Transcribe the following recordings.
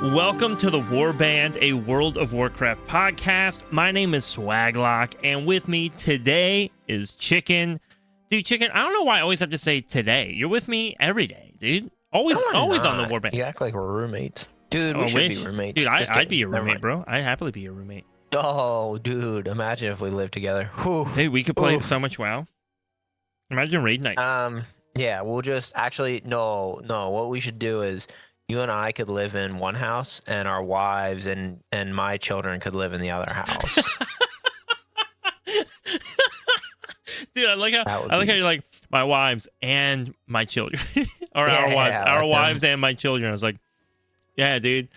Welcome to the Warband, a World of Warcraft podcast. My name is Swaglock, and with me today is Chicken. Dude, Chicken, I don't know why I always have to say today. You're with me every day, dude. Always on the Warband. You act like we're roommates. Dude, we should be roommates. Dude, I'd be your roommate, bro. I'd happily be your roommate. Oh, dude, imagine if we lived together. Whew. Dude, we could play so much WoW. Imagine raid nights. Yeah, we'll just actually, no, what we should do is you and I could live in one house, and our wives and my children could live in the other house. Dude, I like how you're like my wives and my children, or our wives and my children. I was like, yeah, dude,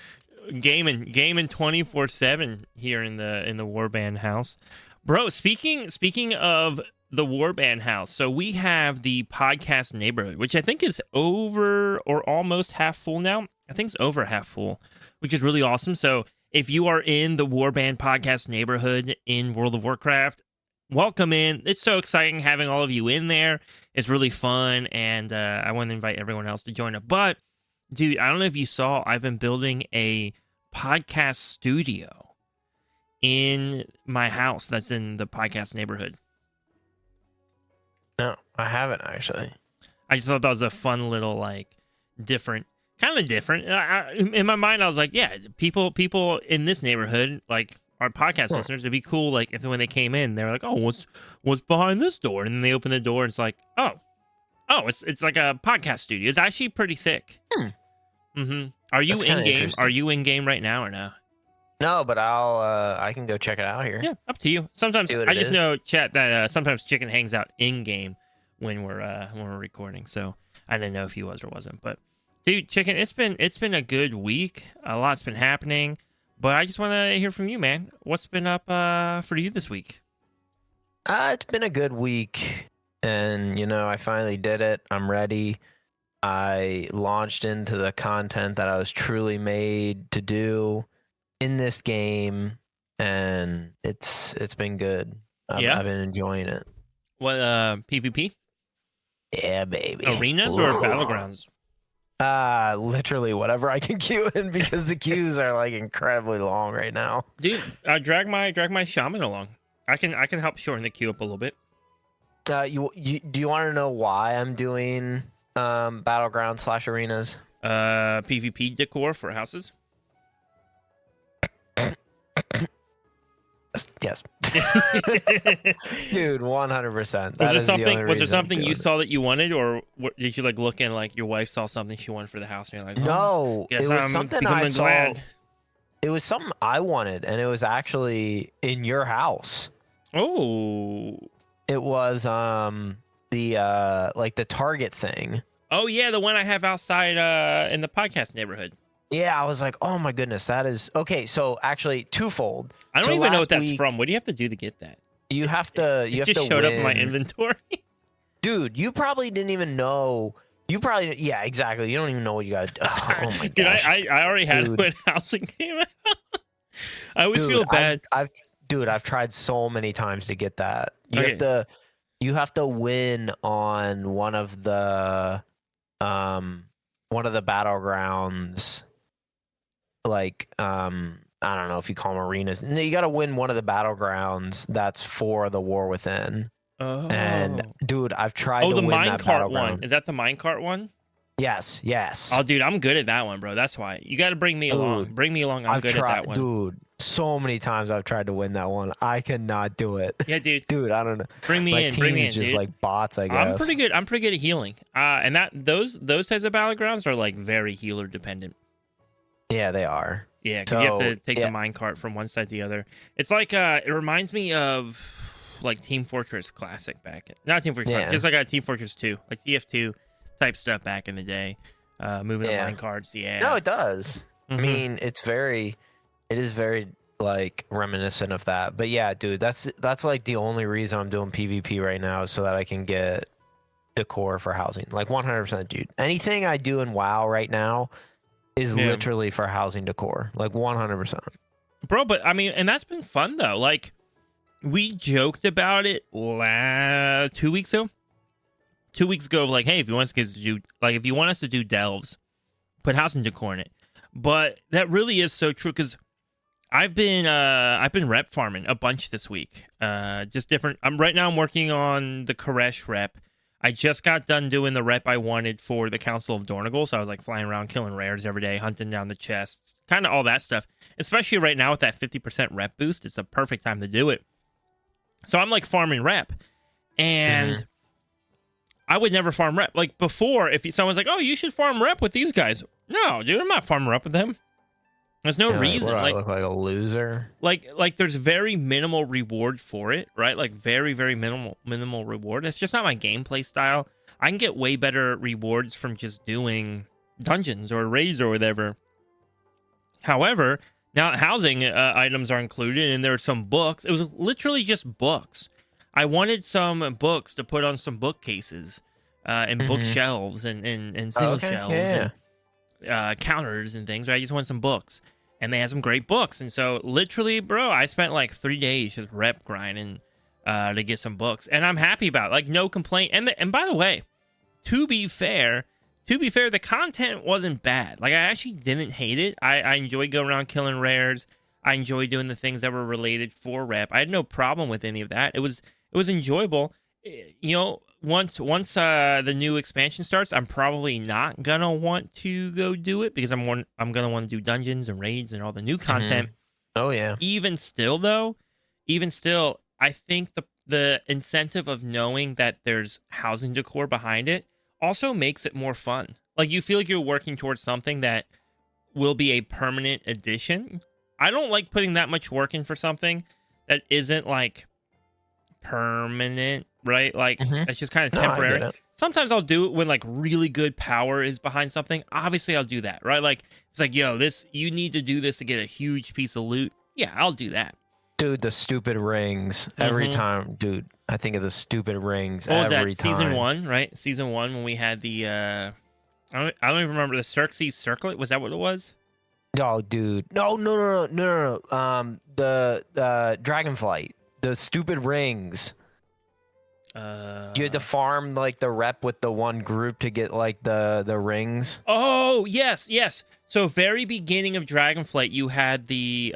gaming 24/7 here in the Warband house, bro. Speaking of the Warband house, so we have the podcast neighborhood, which I think is over or almost half full now. I think it's over half full, which is really awesome. So if you are in the Warband podcast neighborhood in World of Warcraft, welcome in. It's so exciting having all of you in there. It's really fun, and I want to invite everyone else to join up. But, dude, I don't know if you saw, I've been building a podcast studio in my house that's in the podcast neighborhood. No, I haven't actually. I just thought that was a fun little, like, different. In my mind, I was like, yeah, people in this neighborhood, like, our podcast listeners, it'd be cool, like, if when they came in, they were like, oh, what's behind this door? And then they open the door, and it's like, oh, it's like a podcast studio. It's actually pretty sick. Are you in game? Are you in game right now or no? No, but I can go check it out here. Yeah, up to you. Sometimes I just know, chat, that sometimes Chicken hangs out in game when we're recording. So I didn't know if he was or wasn't. But dude, Chicken, it's been a good week. A lot's been happening. But I just want to hear from you, man. What's been up for you this week? It's been a good week, and I finally did it. I'm ready. I launched into the content that I was truly made to do in this game, and it's been good. I've been enjoying it. What PvP? Yeah, baby. Arenas or battlegrounds? Literally whatever I can queue in, because the queues are like incredibly long right now. Dude, drag my shaman along. I can help shorten the queue up a little bit. Do you want to know why I'm doing battleground / arenas? PvP decor for houses. Yes. Dude, 100%. Was there something you saw that you wanted, or did you like look and like your wife saw something she wanted for the house and you're like, no, it was something I saw. It was something I wanted, and it was actually in your house. Oh. It was the like the Target thing. Oh yeah, the one I have outside in the podcast neighborhood. Yeah, I was like, oh my goodness, that is okay. So actually, twofold. I don't even know what that's from. What do you have to do to get that? You have to. You just showed up in my inventory. Dude, you probably didn't even know. Yeah, exactly. You don't even know what you got. Oh my god. Dude, I already had it when housing came out. I always feel bad. I've tried so many times to get that. You have to win on one of the battlegrounds. Like, I don't know if you call them arenas. No, you got to win one of the battlegrounds that's for the War Within. Oh. And, dude, I've tried to win that minecart one. Is that the minecart one? Yes. Oh, dude, I'm good at that one, bro. That's why. You got to bring me along. Bring me along. I'm good at that one. Dude, so many times I've tried to win that one. I cannot do it. Yeah, dude. Dude, I don't know. Bring me in. Just dude. Like bots, I guess. I'm pretty good at healing. And those types of battlegrounds are like very healer dependent. Yeah, they are. Yeah, because you have to take the minecart from one side to the other. It's like it reminds me of like Team Fortress Classic not Team Fortress, just like a Team Fortress 2, like TF2 type stuff back in the day. Moving the minecarts. Yeah. No, it does. I mean, it is very like reminiscent of that. But yeah, dude, that's like the only reason I'm doing PvP right now is so that I can get decor for housing. Like 100%, dude. Anything I do in WoW right now is literally for housing decor. Like 100%. Bro, but I mean, and that's been fun though. Like we joked about it 2 weeks ago. 2 weeks ago, like, hey, if you want us to do delves, put housing decor in it. But that really is so true because I've been rep farming a bunch this week. Just different. I'm working on the Koresh rep. I just got done doing the rep I wanted for the Council of Dornigal, so I was like flying around killing rares every day, hunting down the chests, kind of all that stuff. Especially right now with that 50% rep boost, it's a perfect time to do it. So I'm like farming rep, and I would never farm rep. Like before, if someone's like, "Oh, you should farm rep with these guys," no, dude, I'm not farming rep with them. There's no reason. I look like a loser. Like there's very minimal reward for it, right? Like very, very minimal reward. It's just not my gameplay style. I can get way better rewards from just doing dungeons or raids or whatever. However, now housing items are included, and there are some books. It was literally just books. I wanted some books to put on some bookcases and bookshelves and single shelves. Yeah. And, counters and things, right? I just want some books, and they had some great books. And so literally, bro, I spent like 3 days just rep grinding to get some books, and I'm happy about it. Like, no complaint. And by the way, to be fair, the content wasn't bad. Like, I actually didn't hate it. I enjoyed going around killing rares. I enjoyed doing the things that were related for rep. I had no problem with any of that. It was enjoyable. You know, once the new expansion starts, I'm probably not gonna want to go do it because I'm gonna want to do dungeons and raids and all the new content. Oh yeah. Even still, I think the incentive of knowing that there's housing decor behind it also makes it more fun. Like, you feel like you're working towards something that will be a permanent addition. I don't like putting that much work in for something that isn't like permanent, right? Like, it's just kind of temporary. Sometimes I'll do it when like really good power is behind something. Obviously I'll do that, right? Like, it's like, yo, you need to do this to get a huge piece of loot. Yeah, I'll do that. Dude, the stupid rings. Every time, dude, I think of the stupid rings what every was that? time. Season 1, right? Season 1 when we had the I don't even remember, the Xerxes Circlet. Was that what it was? Oh, dude. No. The Dragonflight. The stupid rings. You had to farm like the rep with the one group to get like the rings. Oh, yes. So very beginning of Dragonflight, you had the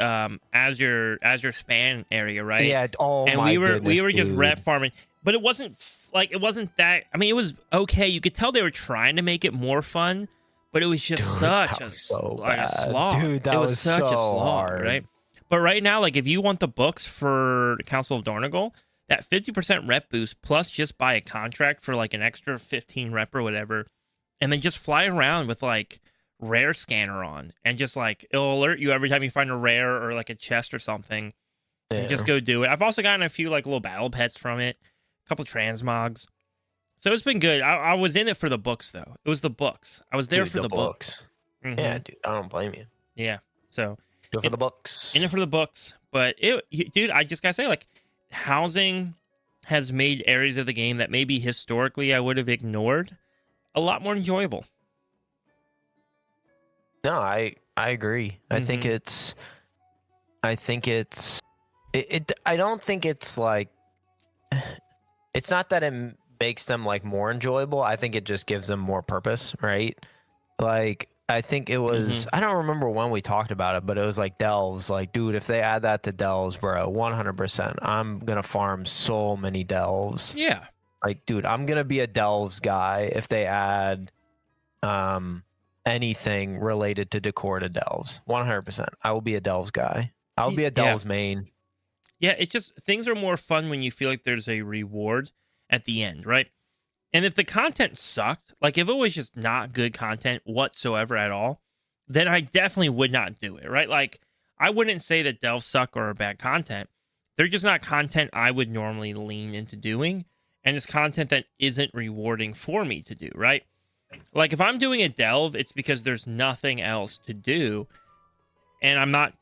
Azure Span area, right? Yeah. Oh, and my we were just dude. rep farming, but it wasn't that. I mean, it was okay. You could tell they were trying to make it more fun, but it was just a slog. Dude, that was such a so slog, hard. right? But right now, like, if you want the books for the Council of Dornigal, that 50% rep boost plus just buy a contract for like an extra 15 rep or whatever, and then just fly around with like rare scanner on, and just like it'll alert you every time you find a rare or like a chest or something. Yeah. And just go do it. I've also gotten a few like little battle pets from it, a couple transmogs. So it's been good. I was in it for the books though. It was the books. I was there for the books. Yeah, dude, I don't blame you. Yeah. So Go for the books. In it for the books. But dude, I just gotta say, like, housing has made areas of the game that maybe historically I would have ignored a lot more enjoyable. No, I agree. I think it's I don't think it's like, it's not that it makes them like more enjoyable. I think it just gives them more purpose, right? Like, I think it was, I don't remember when we talked about it, but it was like delves. Like, dude, if they add that to delves, bro, 100%, I'm going to farm so many delves. Yeah. Like, dude, I'm going to be a delves guy if they add anything related to decor to delves. 100%. I will be a delves guy. I'll be a delves main. Yeah, it's just, things are more fun when you feel like there's a reward at the end, right? And if the content sucked, like if it was just not good content whatsoever at all, then I definitely would not do it, right? Like, I wouldn't say that delves suck or are bad content. They're just not content I would normally lean into doing. And it's content that isn't rewarding for me to do, right? Like, if I'm doing a delve, it's because there's nothing else to do. And I'm not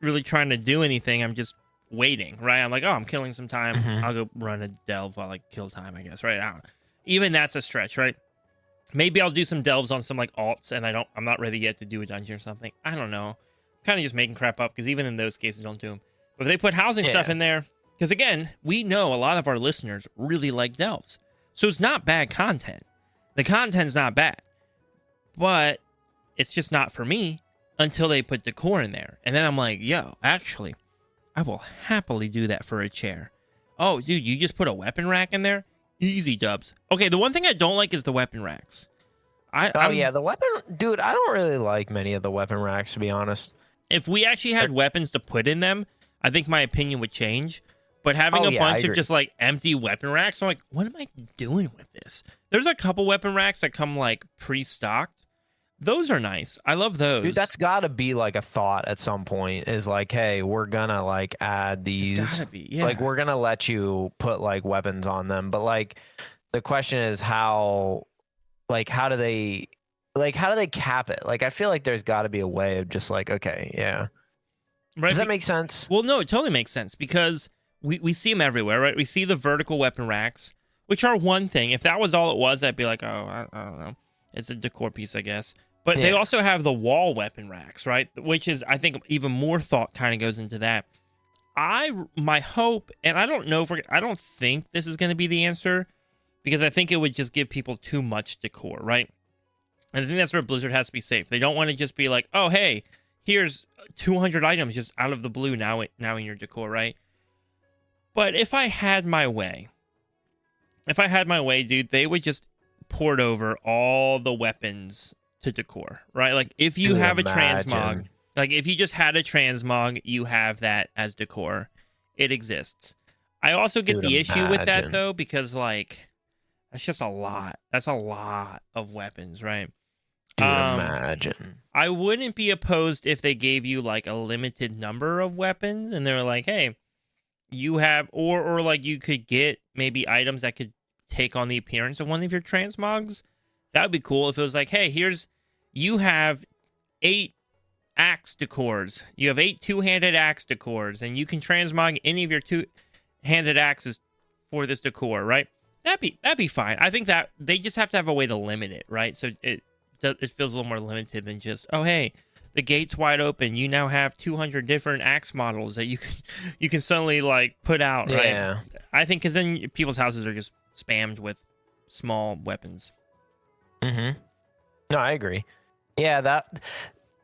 really trying to do anything. I'm just waiting, right? I'm like, oh, I'm killing some time. I'll go run a delve while I kill time, I guess, right? I don't know. Even that's a stretch, right? Maybe I'll do some delves on some like alts, and I'm not ready yet to do a dungeon or something. I don't know. I'm kind of just making crap up because even in those cases, don't do them. But if they put housing stuff in there, because again, we know a lot of our listeners really like delves, so it's not bad content. The content's not bad, but it's just not for me until they put decor in there. And then I'm like, yo, actually, I will happily do that for a chair. Oh, dude, you just put a weapon rack in there? Easy dubs. Okay, the one thing I don't like is the weapon racks. The weapon... Dude, I don't really like many of the weapon racks, to be honest. If we actually had weapons to put in them, I think my opinion would change. But having a bunch of just, like, empty weapon racks, I'm like, what am I doing with this? There's a couple weapon racks that come, like, pre-stocked. Those are nice. I love those. Dude, that's got to be like a thought at some point is like, hey, we're going to like add these. It's gotta be, yeah. Like, we're going to let you put like weapons on them. But like, the question is how do they cap it? Like, I feel like there's got to be a way of just like, okay, yeah. Right? Does that make sense? Well, no, it totally makes sense because we see them everywhere, right? We see the vertical weapon racks, which are one thing. If that was all it was, I'd be like, oh, I don't know. It's a decor piece, I guess. But they also have the wall weapon racks, right? Which is, I think, even more thought kind of goes into that. My hope, and I don't know I don't think this is going to be the answer because I think it would just give people too much decor, right? And I think that's where Blizzard has to be safe. They don't want to just be like, oh, hey, here's 200 items just out of the blue now in your decor, right? But if I had my way, dude, they would just port over all the weapons to decor, right? Like if you have a transmog, like if you just had a transmog, you have that as decor. It exists. I also get the issue with that though, because like that's just a lot. That's a lot of weapons, right? Imagine. I wouldn't be opposed if they gave you like a limited number of weapons and they're like, hey, you have or like you could get maybe items that could take on the appearance of one of your transmogs. That would be cool if it was like, hey, you have 8 axe decors. You have 8 two-handed axe decors, and you can transmog any of your two-handed axes for this decor, right? That'd be fine. I think that they just have to have a way to limit it, right? So it feels a little more limited than just, oh, hey, the gate's wide open. You now have 200 different axe models that you can suddenly like put out, right? Yeah. I think because then people's houses are just spammed with small weapons. Mm-hmm. No, I agree. Yeah, that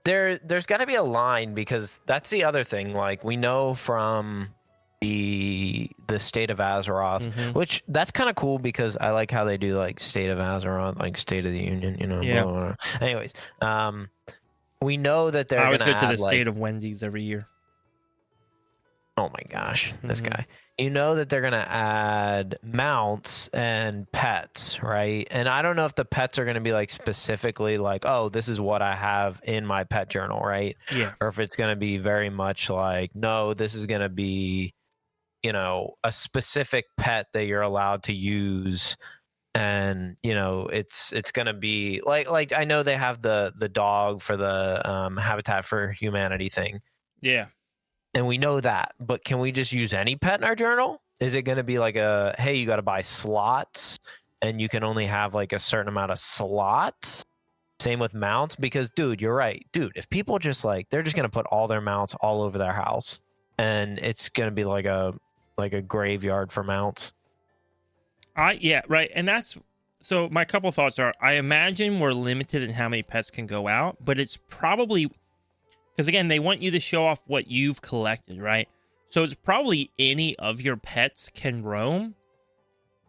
there's got to be a line because that's the other thing. Like we know from the State of Azeroth, which that's kind of cool because I like how they do like State of Azeroth, like State of the Union, you know. Yeah. Blah, blah, blah. Anyways, we know that they're. I always go to the State of Wendy's every year. Oh my gosh, this guy. You know that they're going to add mounts and pets, right? And I don't know if the pets are going to be like specifically like, oh, this is what I have in my pet journal, right? Yeah. Or if it's going to be very much like, no, this is going to be, you know, a specific pet that you're allowed to use. And, you know, it's going to be like I know they have the dog for the Habitat for Humanity thing. Yeah. And we know that, but can we just use any pet in our journal? Is it going to be like hey, you got to buy slots and you can only have like a certain amount of slots? Same with mounts, because dude, you're right. Dude, if people just like, they're just going to put all their mounts all over their house and it's going to be like a graveyard for mounts. Yeah, right. And so my couple thoughts are, I imagine we're limited in how many pets can go out, but it's probably, because again, they want you to show off what you've collected, right? So it's probably any of your pets can roam,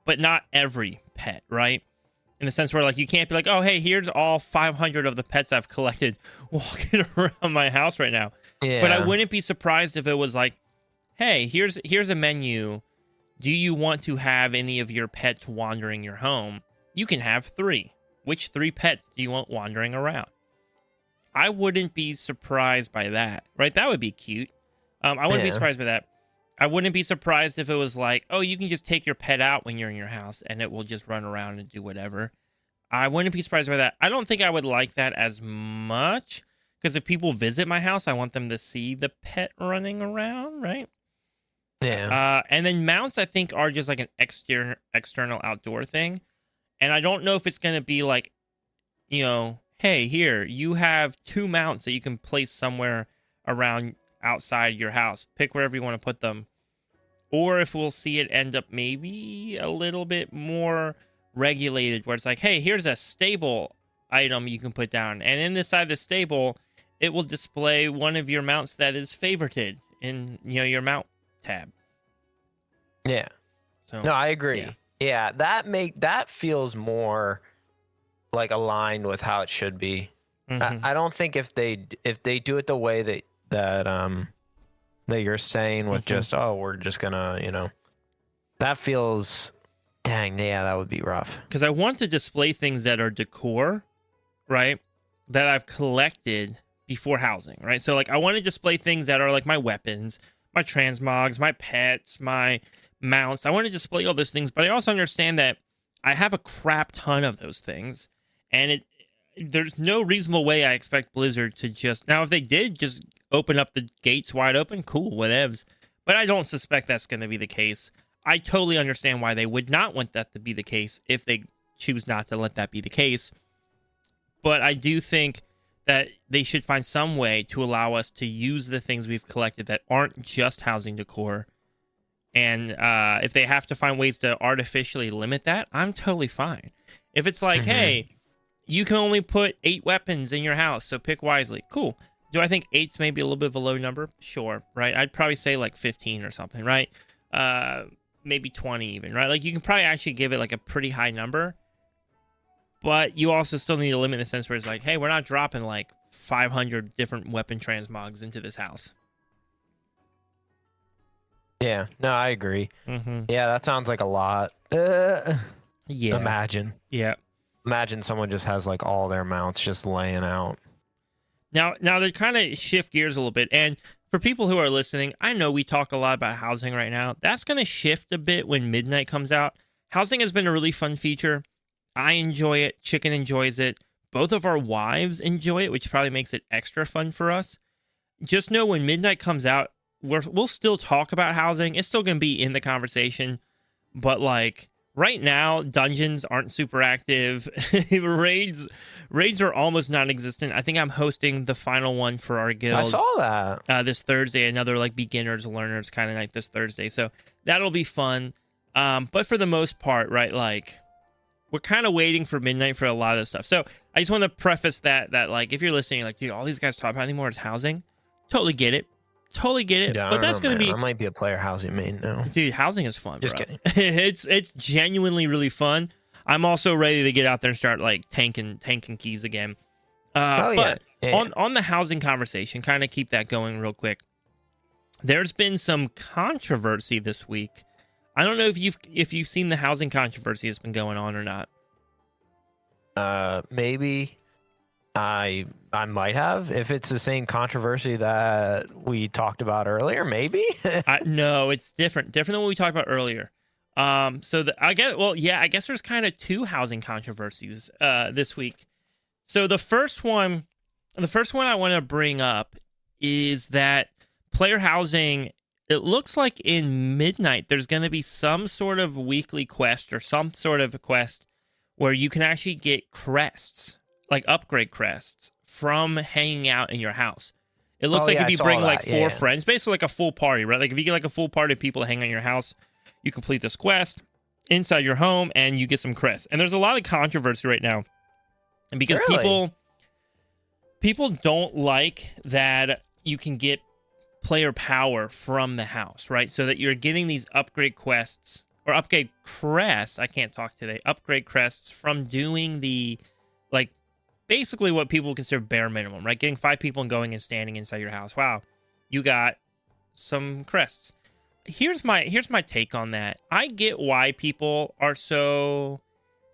but not every pet, right? In the sense where like you can't be like, oh, hey, here's all 500 of the pets I've collected walking around my house right now. Yeah. But I wouldn't be surprised if it was like, hey, here's a menu. Do you want to have any of your pets wandering your home? You can have 3. Which 3 pets do you want wandering around? I wouldn't be surprised by that, right? That would be cute. I wouldn't be surprised by that. I wouldn't be surprised if it was like, oh, you can just take your pet out when you're in your house and it will just run around and do whatever. I wouldn't be surprised by that. I don't think I would like that as much because if people visit my house, I want them to see the pet running around, right? Yeah. And then mounts, I think, are just like an external outdoor thing. And I don't know if it's going to be like, you know, hey, here, you have 2 mounts that you can place somewhere around outside your house. Pick wherever you want to put them. Or if we'll see it end up maybe a little bit more regulated, where it's like, hey, here's a stable item you can put down. And in this side of the stable it will display one of your mounts that is favorited in your mount tab. Yeah. So no, I agree. Yeah, that feels more like aligned with how it should be. Mm-hmm. I don't think if they do it the way that you're saying with just we're just gonna that feels dang, yeah, that would be rough. Because I want to display things that are decor, right? That I've collected before housing, right? So like I want to display things that are like my weapons, my transmogs, my pets, my mounts. I want to display all those things, but I also understand that I have a crap ton of those things, and there's no reasonable way I expect Blizzard to just... Now, if they did just open up the gates wide open, cool, whatevs. But I don't suspect that's going to be the case. I totally understand why they would not want that to be the case if they choose not to let that be the case. But I do think that they should find some way to allow us to use the things we've collected that aren't just housing decor. And if they have to find ways to artificially limit that, I'm totally fine. If it's like, hey, you can only put 8 weapons in your house, so pick wisely. Cool. Do I think 8's maybe a little bit of a low number? Sure, right? I'd probably say like 15 or something, right? Maybe 20 even, right? Like you can probably actually give it like a pretty high number, but you also still need a limit in the sense where it's like, hey, we're not dropping like 500 different weapon transmogs into this house. Yeah, no, I agree. Mm-hmm. Yeah, that sounds like a lot. Yeah. Imagine. Yeah. Imagine someone just has like all their mounts just laying out. Now they kind of shift gears a little bit. And for people who are listening, I know we talk a lot about housing right now. That's going to shift a bit when Midnight comes out. Housing has been a really fun feature. I enjoy it. Chicken enjoys it. Both of our wives enjoy it, which probably makes it extra fun for us. Just know when Midnight comes out, we'll still talk about housing. It's still going to be in the conversation. But like... right now, dungeons aren't super active. Raids are almost non-existent. I think I'm hosting the final one for our guild. I saw that. This Thursday, another like beginners, learners kind of night this Thursday. So that'll be fun. But for the most part, right, like we're kind of waiting for Midnight for a lot of this stuff. So I just want to preface that like if you're listening, you're like, dude, all these guys talk about anymore is housing. Totally get it. Yeah, but that's going to be... I might be a player housing main now. Dude, housing is fun, Just bro. kidding. It's genuinely really fun. I'm also ready to get out there and start like tanking keys again. But on the housing conversation, kind of keep that going real quick. There's been some controversy this week. I don't know if you've seen the housing controversy that's been going on or not. Maybe. I might have, if it's the same controversy that we talked about earlier, maybe. No, it's different than what we talked about earlier. I guess there's kind of 2 housing controversies this week. So the first one I want to bring up is that player housing, it looks like in Midnight there's going to be some sort of weekly quest or some sort of a quest where you can actually get crests, like upgrade crests, from hanging out in your house. It looks like if you bring like 4 friends, basically like a full party, right? Like if you get like a full party of people to hang out in your house, you complete this quest inside your home and you get some crests. And there's a lot of controversy right now. And because people don't like that you can get player power from the house, right? So that you're getting these upgrade quests or upgrade crests. I can't talk today. Upgrade crests from doing the like basically what people consider bare minimum, right? Getting 5 people and going and standing inside your house. Wow, you got some crests. Here's my take on that. I get why people are so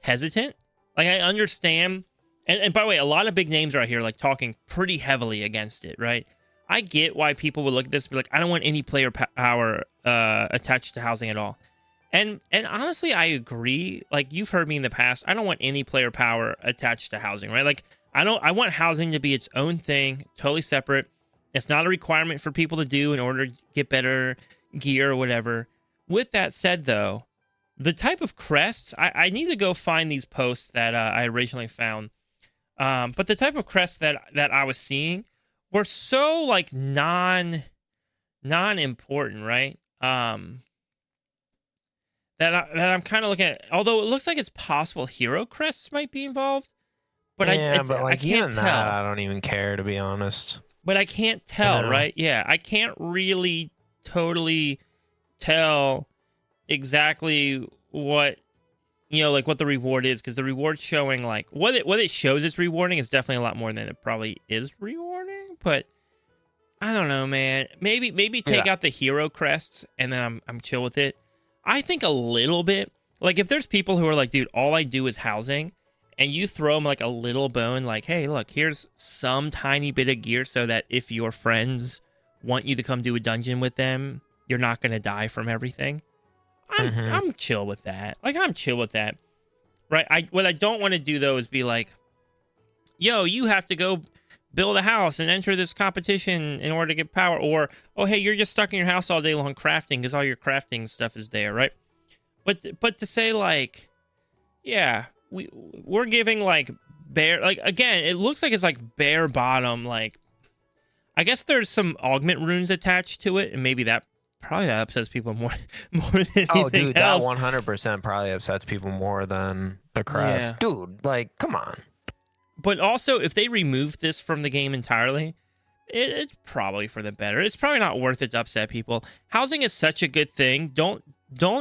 hesitant. Like I understand, and by the way, a lot of big names are out here like talking pretty heavily against it, right? I get why people would look at this and be like, I don't want any player power attached to housing at all. And honestly, I agree. Like you've heard me in the past, I don't want any player power attached to housing, right? Like I want housing to be its own thing, totally separate. It's not a requirement for people to do in order to get better gear or whatever. With that said, though, the type of crests, I need to go find these posts that I originally found. But the type of crests that I was seeing were so like non-important, right? That I'm kind of looking at, although it looks like it's possible hero crests might be involved, But I can't even tell. that, I don't even care, to be honest. But I can't tell, right? Yeah, I can't really totally tell exactly what like what the reward is, because the reward's showing like what it shows it's rewarding is definitely a lot more than it probably is rewarding. But I don't know, man. Maybe take out the hero crests and then I'm chill with it. I think a little bit. Like if there's people who are like, dude, all I do is housing. And you throw them like a little bone, like, hey, look, here's some tiny bit of gear so that if your friends want you to come do a dungeon with them, you're not going to die from everything. I'm chill with that. Like, I'm chill with that. Right? What I don't want to do, though, is be like, yo, you have to go build a house and enter this competition in order to get power. Or, oh, hey, you're just stuck in your house all day long crafting because all your crafting stuff is there, right? But to say, like, yeah... We're giving like bare, like again, it looks like it's like bare bottom. Like, I guess there's some augment runes attached to it, and maybe that upsets people more than anything else. Dude, that 100% probably upsets people more than the crest. Yeah. Dude, like, come on. But also, if they remove this from the game entirely, it's probably for the better. It's probably not worth it to upset people. Housing is such a good thing. Don't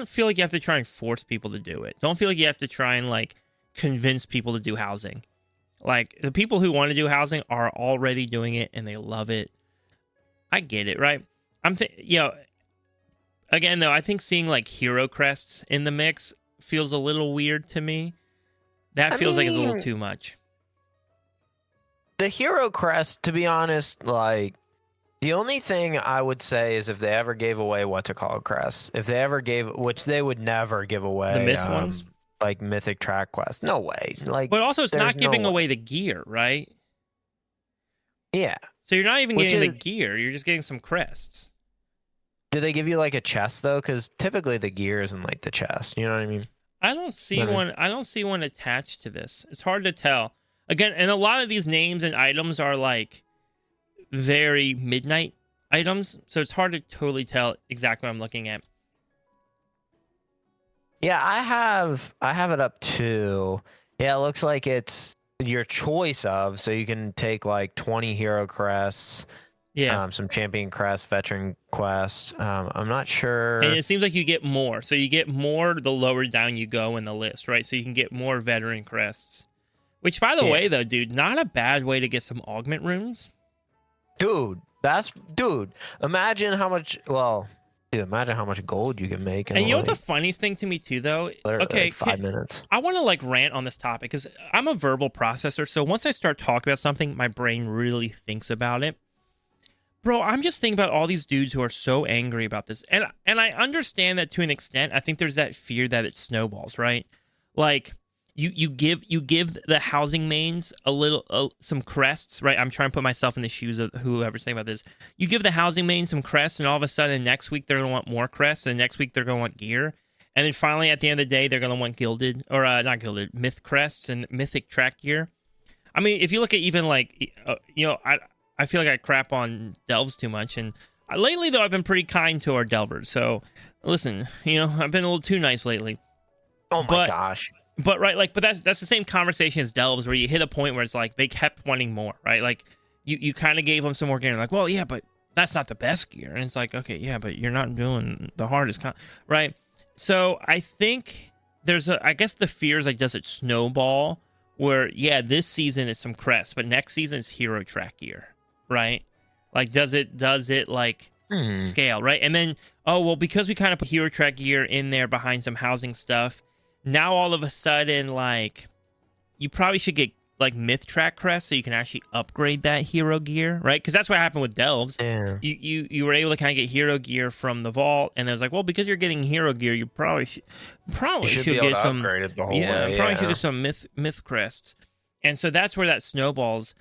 feel like you have to try and force people to do it. Don't feel like you have to try and like convince people to do housing. Like the people who want to do housing are already doing it and they love it. I get it, right? Again though, I think seeing like hero crests in the mix feels a little weird to me. That feels like it's a little too much. The hero crest, to be honest, like the only thing I would say is if they ever gave away crests, if they ever which they would never give away the myth ones. Like mythic track quest, no way. Like, but also it's not giving away the gear, right? Yeah. So you're not even getting the gear; you're just getting some crests. Do they give you like a chest though? Because typically the gear is in like the chest. You know what I mean? I don't see one. I don't see one attached to this. It's hard to tell. Again, and a lot of these names and items are like very midnight items, so it's hard to totally tell exactly what I'm looking at. Yeah, I have it up too. Yeah, it looks like it's your choice of, so you can take like 20 hero crests, some champion crests, veteran quests. I'm not sure. And it seems like you get more. So you get more the lower down you go in the list, right? So you can get more veteran crests. Which, by the way, though, dude, not a bad way to get some augment runes. Dude, imagine how much, imagine how much gold you can make. And you know what the funniest thing to me too, though? Okay, like 5 minutes. I want to like rant on this topic because I'm a verbal processor. So once I start talking about something, my brain really thinks about it. Bro, I'm just thinking about all these dudes who are so angry about this, and I understand that to an extent. I think there's that fear that it snowballs, right? Like you give the housing mains some crests, right? I'm trying to put myself in the shoes of whoever's thinking about this. You give the housing mains some crests, and all of a sudden next week they're gonna want more crests, and next week they're gonna want gear, and then finally at the end of the day they're gonna want gilded or not gilded myth crests and mythic track gear. I mean, if you look at even like I feel like I crap on delves too much, and lately though I've been pretty kind to our delvers. So listen, I've been a little too nice lately. Oh my gosh. But right, like, but that's the same conversation as delves, where you hit a point where it's like they kept wanting more, right? Like you kind of gave them some more gear, and like, well, yeah, but that's not the best gear, and it's like, okay, yeah, but you're not doing the hardest, right? So I think I guess the fear is like, does it snowball? Where this season is some crests, but next season is hero track gear, right? Like, does it like scale, right? And then because we kind of put hero track gear in there behind some housing stuff. Now all of a sudden, like, you probably should get like myth track crest so you can actually upgrade that hero gear, right? Because that's what happened with delves. Yeah. You were able to kind of get hero gear from the vault, and it was like, well, because you're getting hero gear, you probably should get some upgrade it the whole way. Probably should get some myth crests, and so that's where that snowballs.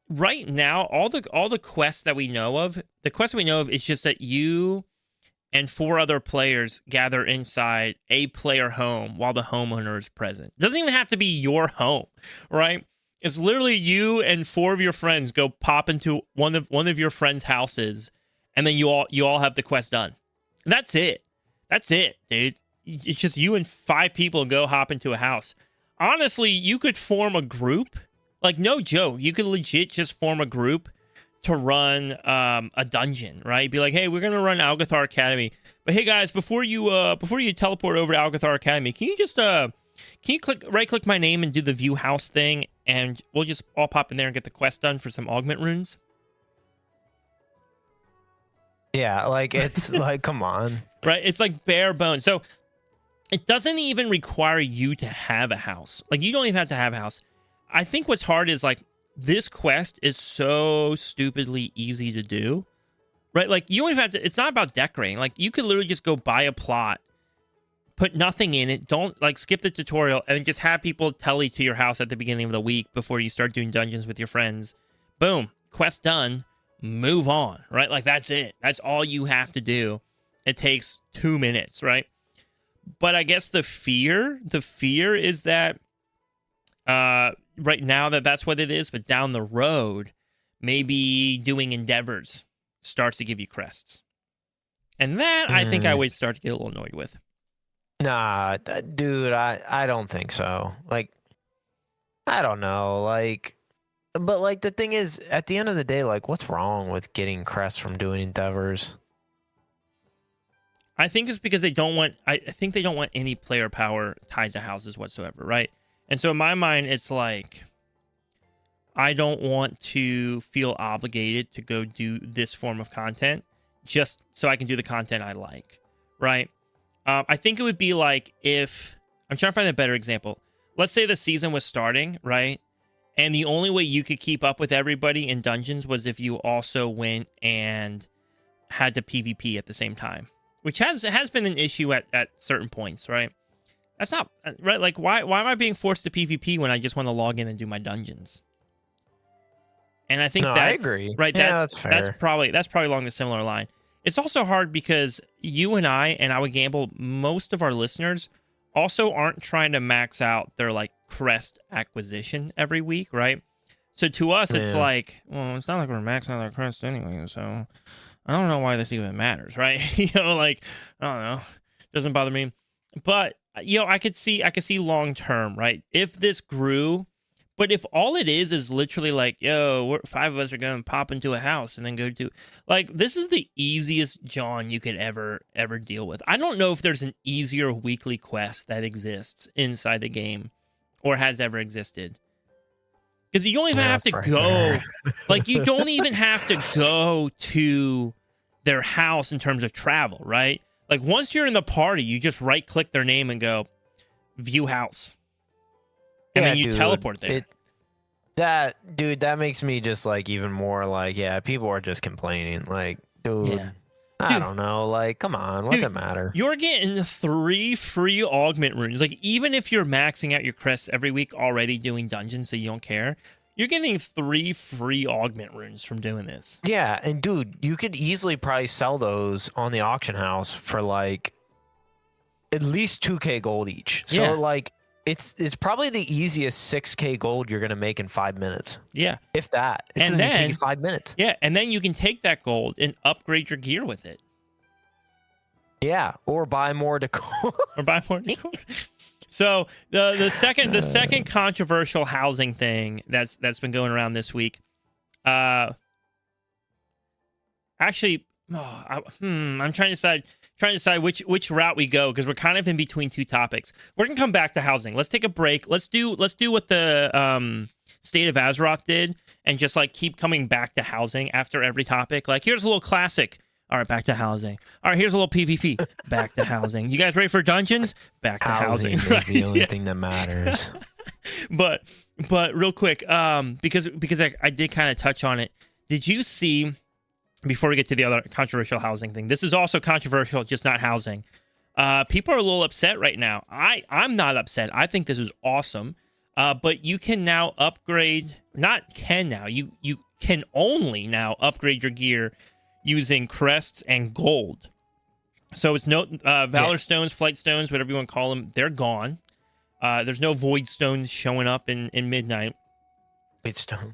Right now, all the quests that we know of, is just that you and 4 other players gather inside a player home while the homeowner is present. It doesn't even have to be your home, right? It's literally you and 4 of your friends go pop into one of your friends' houses, and then you all have the quest done. And that's it. That's it, dude. It's just you and 5 people go hop into a house. Honestly, you could form a group Like, no joke, you could legit just form a group to run a dungeon, right? Be like, hey, we're gonna run Algathar Academy, but hey guys, before you teleport over to Algathar Academy, can you right click my name and do the view house thing, and we'll just all pop in there and get the quest done for some augment runes. Yeah, like it's like, come on, right? It's like bare bones. So it doesn't even require you to have a house. Like, you don't even have to have a house. I think what's hard is, like, this quest is so stupidly easy to do, right? Like, you don't even have to, it's not about decorating. Like, you could literally just go buy a plot, put nothing in it, don't, like, skip the tutorial, and just have people tele to your house at the beginning of the week before you start doing dungeons with your friends. Boom, quest done, move on, right? Like, that's it. That's all you have to do. It takes 2 minutes, right? But I guess the fear is that right now that's what it is, but down the road, maybe doing endeavors starts to give you crests. And that, I think I would start to get a little annoyed with. Nah, dude, I don't think so. Like, I don't know. Like, but, like, the thing is, at the end of the day, like, what's wrong with getting crests from doing endeavors? I think it's because they don't want, I think they don't want any player power tied to houses whatsoever, right? And so in my mind, it's like, I don't want to feel obligated to go do this form of content just so I can do the content I like, right? I think it would be like if, I'm trying to find a better example. Let's say the season was starting, right? And the only way you could keep up with everybody in dungeons was if you also went and had to PvP at the same time, which has been an issue at certain points, right? That's not right. Like, why am I being forced to PvP when I just want to log in and do my dungeons? And I think I agree. Right, yeah, that's fair. That's probably along the similar line. It's also hard because you and I would gamble, most of our listeners also aren't trying to max out their, like, crest acquisition every week, right? So to us, it's like, well, it's not like we're maxing out our crest anyway, so I don't know why this even matters, right? You know, like, I don't know, doesn't bother me. But, you know, I could see long term, right? If this grew, but if all it is literally like, yo, 5 of us are going to pop into a house and then go to, like, this is the easiest John you could ever deal with. I don't know if there's an easier weekly quest that exists inside the game or has ever existed. Because you don't even have to go, like, you don't even have to go to their house in terms of travel, right? Like, once you're in the party, you just right-click their name and go, view house. And then you teleport there. That makes me just, like, even more like, yeah, people are just complaining. Like, dude, I don't know. Like, come on, what's it matter? You're getting 3 free augment runes. Like, even if you're maxing out your crests every week already doing dungeons so you don't care, you're getting 3 free augment runes from doing this. Yeah, and dude, you could easily probably sell those on the auction house for, like, at least 2k gold each. So, like, it's probably the easiest 6k gold you're gonna make in 5 minutes. Yeah, if that. It doesn't take you 5 minutes. Yeah, and then you can take that gold and upgrade your gear with it. Yeah, or buy more decor. So the second controversial housing thing that's been going around this week, actually, I'm trying to decide which route we go, because we're kind of in between two topics. We're gonna come back to housing. Let's take a break. Let's do what the State of Azeroth did, and just, like, keep coming back to housing after every topic. Like, here's a little classic. All right, back to housing. All right, here's a little PvP. Back to housing. You guys ready for dungeons? Back to housing. Is the only thing that matters. But real quick, because I did kind of touch on it. Did you see, before we get to the other controversial housing thing, this is also controversial, just not housing. People are a little upset right now. I'm not upset. I think this is awesome. But you can now upgrade, you can only now upgrade your gear using crests and gold. So it's no Valor Stones, Flight Stones, whatever you want to call them, they're gone. There's no Void Stones showing up in Midnight. Void Stones.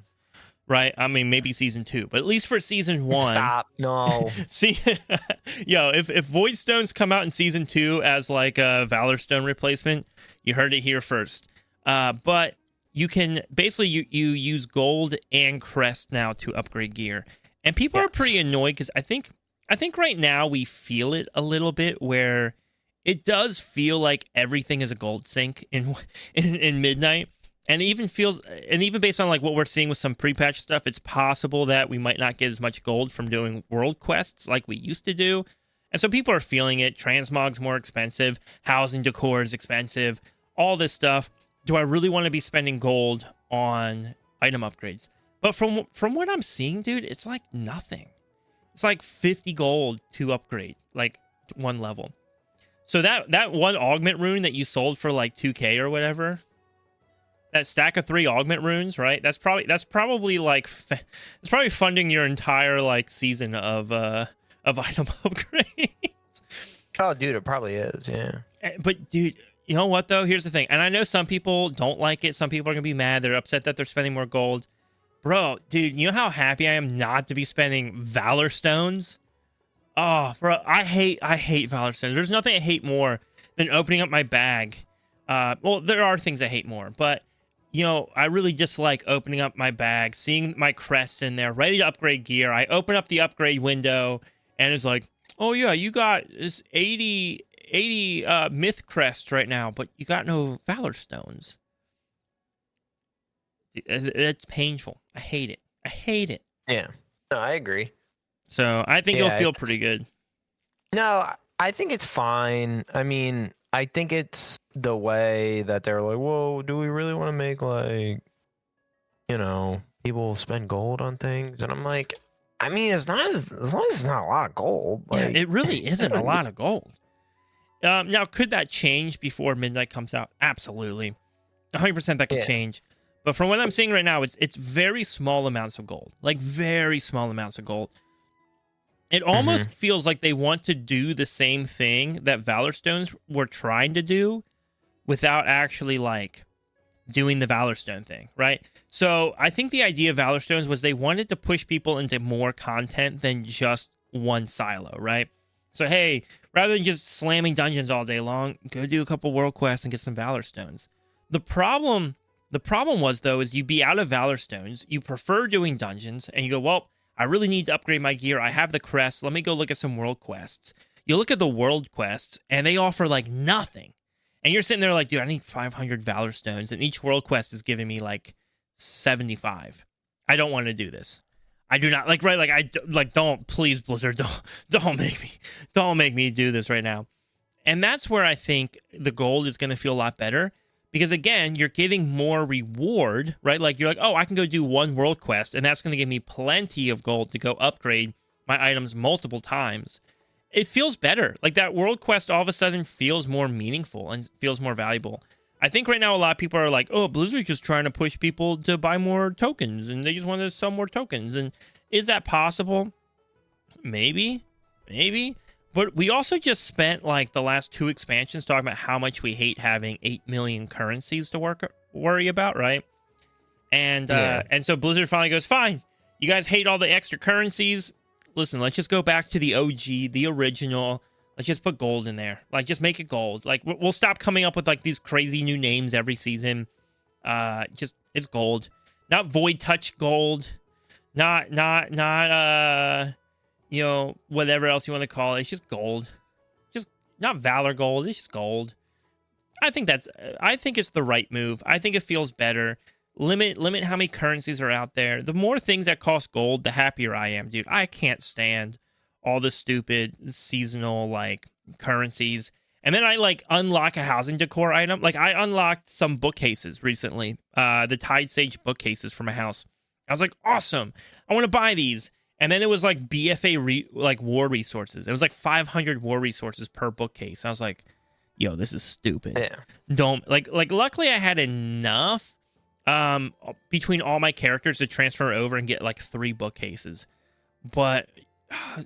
Right? I mean, maybe Season 2, but at least for Season 1. Stop. No. See, if Void Stones come out in Season 2 as, like, a Valor Stone replacement, you heard it here first. But you can basically you use gold and crest now to upgrade gear, and people are pretty annoyed because I think right now we feel it a little bit where it does feel like everything is a gold sink in Midnight. And even based on like what we're seeing with some pre-patch stuff, it's possible that we might not get as much gold from doing world quests like we used to do. And so people are feeling it. Transmog's more expensive. Housing decor is expensive. All this stuff. Do I really want to be spending gold on item upgrades? But from what I'm seeing, dude, it's like nothing. It's like 50 gold to upgrade like one level. So that one augment rune that you sold for like 2K or whatever, that stack of 3 augment runes, right? That's probably like it's probably funding your entire like season of item upgrades. Oh, dude, it probably is. Yeah. But dude, you know what though? Here's the thing, and I know some people don't like it. Some people are gonna be mad. They're upset that they're spending more gold. Bro, dude, you know how happy I am not to be spending Valor Stones? Oh, bro, I hate Valor Stones. There's nothing I hate more than opening up my bag. Well, there are things I hate more, but you know, I really dislike opening up my bag, seeing my crests in there, ready to upgrade gear. I open up the upgrade window, and it's like, oh yeah, you got this 80 myth crests right now, but you got no Valor Stones. It's painful. I hate it. Yeah. No, I agree. So I think it'll feel pretty good. No, I think it's fine. I mean, I think it's the way that they're like, whoa, do we really want to make like, you know, people spend gold on things? And I'm like, I mean, as long as it's not a lot of gold. Like... Yeah, it really isn't a lot of gold. Now, could that change before Midnight comes out? Absolutely. 100% that could change. But from what I'm seeing right now, it's very small amounts of gold. Like, very small amounts of gold. It almost feels like they want to do the same thing that Valor Stones were trying to do without actually, like, doing the Valor Stone thing, right? So I think the idea of Valor Stones was they wanted to push people into more content than just one silo, right? So, hey, rather than just slamming dungeons all day long, go do a couple world quests and get some Valor Stones. The problem was, though, is you'd be out of Valor Stones, you prefer doing dungeons, and you go, well, I really need to upgrade my gear. I have the crest. Let me go look at some world quests. You look at the world quests, and they offer, like, nothing. And you're sitting there like, dude, I need 500 Valor Stones, and each world quest is giving me, like, 75. I don't want to do this. I do not, like, right, like, don't, please, Blizzard, don't make me do this right now. And that's where I think the gold is going to feel a lot better. Because, again, you're getting more reward, right? Like, you're like, oh, I can go do one world quest, and that's going to give me plenty of gold to go upgrade my items multiple times. It feels better. Like, that world quest all of a sudden feels more meaningful and feels more valuable. I think right now a lot of people are like, oh, Blizzard's just trying to push people to buy more tokens, and they just want to sell more tokens. And is that possible? Maybe. But we also just spent, like, the last 2 expansions talking about how much we hate having 8 million currencies to worry about, right? And and so Blizzard finally goes, fine, you guys hate all the extra currencies. Listen, let's just go back to the OG, the original. Let's just put gold in there. Like, just make it gold. Like, we'll stop coming up with, like, these crazy new names every season. It's gold. Not Void Touch gold. Not you know, whatever else you want to call it. It's just gold. Just not Valor gold. It's just gold. I think it's the right move. I think it feels better. Limit how many currencies are out there. The more things that cost gold, the happier I am, dude. I can't stand all the stupid seasonal, like, currencies. And then I, like, unlock a housing decor item. Like, I unlocked some bookcases recently. The Tide Sage bookcases for my house. I was like, awesome. I want to buy these. And then it was like BFA war resources. It was like 500 war resources per bookcase. I was like, yo, this is stupid. Yeah. Don't like luckily I had enough between all my characters to transfer over and get like 3 bookcases. But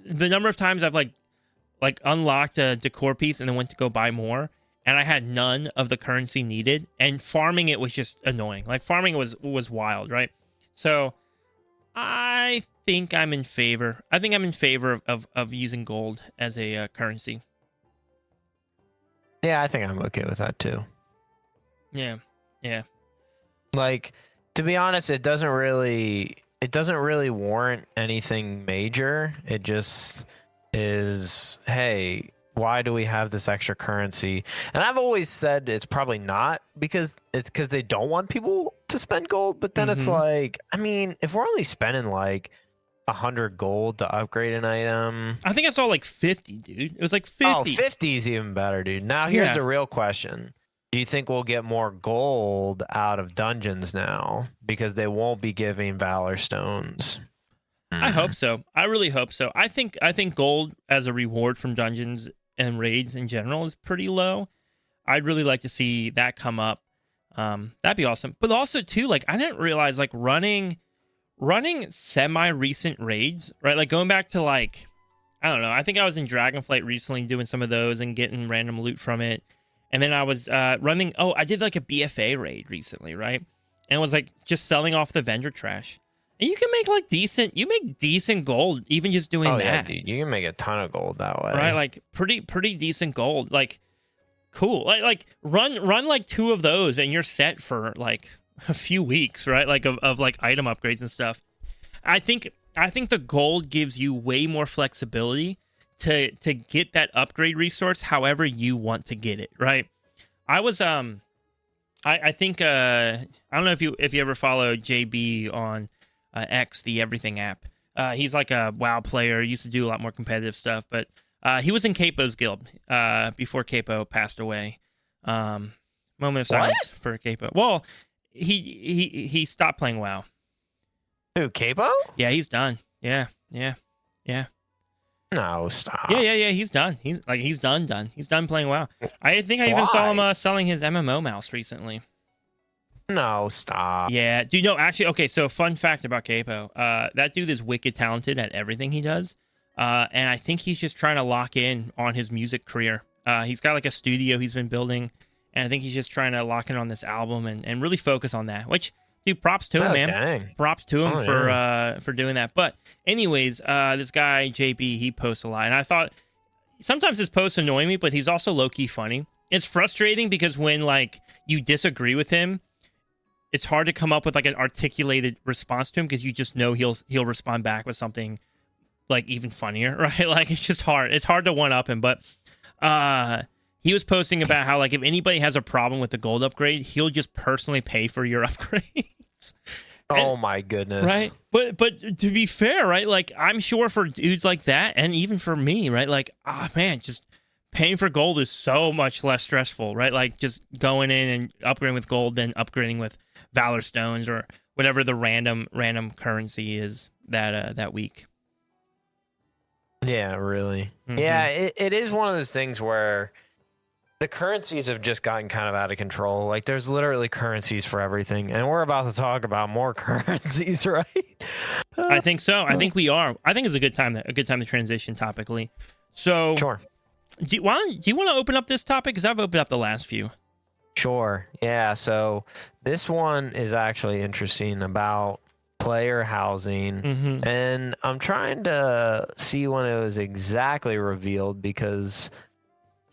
the number of times I've like unlocked a decor piece and then went to go buy more, and I had none of the currency needed, and farming it was just annoying. Like, farming was wild, right? So I think I'm in favor. I think I'm in favor of using gold as a currency. Yeah, I think I'm okay with that too. Yeah. Like, to be honest, it doesn't really warrant anything major. It just is, hey, why do we have this extra currency? And I've always said it's probably not because they don't want people to spend gold. But then it's like, I mean, if we're only spending like 100 gold to upgrade an item, I think I saw like 50, dude. It was like 50. Oh, 50 is even better, dude. Now here's the real question. Do you think we'll get more gold out of dungeons now because they won't be giving Valor Stones? I hope so. I really hope so. I think gold as a reward from dungeons and raids in general is pretty low. I'd really like to see that come up. That'd be awesome. But also too, like, I didn't realize, like, running semi-recent raids, right? Like going back to, like, I don't know. I think I was in Dragonflight recently doing some of those and getting random loot from it. And then I was running. Oh, I did like a BFA raid recently, right? And it was like just selling off the vendor trash. And you can make like decent gold even just doing that. Yeah, dude, you can make a ton of gold that way, right? Like pretty decent gold. Like cool. Like run like 2 of those and you're set for like a few weeks, right? Like of like item upgrades and stuff. I think the gold gives you way more flexibility to get that upgrade resource however you want to get it, right? I was I think I don't know if you ever followed JB on X, the Everything app. He's like a WoW player, used to do a lot more competitive stuff, but he was in Capo's guild before Capo passed away. Moment of silence for Capo. Well, he stopped playing WoW. Who, Capo? Yeah, he's done. Yeah. No, stop. Yeah. He's done. He's done. He's done playing WoW. I think I even saw him selling his MMO mouse recently. No, stop. Yeah, dude. No, actually, okay. So, fun fact about Capo: that dude is wicked talented at everything he does, and I think he's just trying to lock in on his music career. He's got like a studio he's been building, and I think he's just trying to lock in on this album and really focus on that. Which, dude, props to him, man. Dang. Props to him for doing that. But anyways, this guy JB, he posts a lot, and I thought sometimes his posts annoy me, but he's also low key funny. It's frustrating because when like you disagree with him, it's hard to come up with like an articulated response to him because you just know he'll respond back with something like even funnier, right? Like it's just hard. It's hard to one up him, but he was posting about how like if anybody has a problem with the gold upgrade, he'll just personally pay for your upgrades. Oh my goodness. Right? But to be fair, right? Like I'm sure for dudes like that and even for me, right? Like, man, just paying for gold is so much less stressful, right? Like just going in and upgrading with gold than upgrading with Valor Stones or whatever the random currency is that week. Yeah, really. Mm-hmm. Yeah, it is one of those things where the currencies have just gotten kind of out of control. Like there's literally currencies for everything, and we're about to talk about more currencies, right? I think so. I think we are. I think it's a good time to transition topically. So sure. Do you want to open up this topic? Because I've opened up the last few. Sure. Yeah. So this one is actually interesting about player housing. Mm-hmm. And I'm trying to see when it was exactly revealed because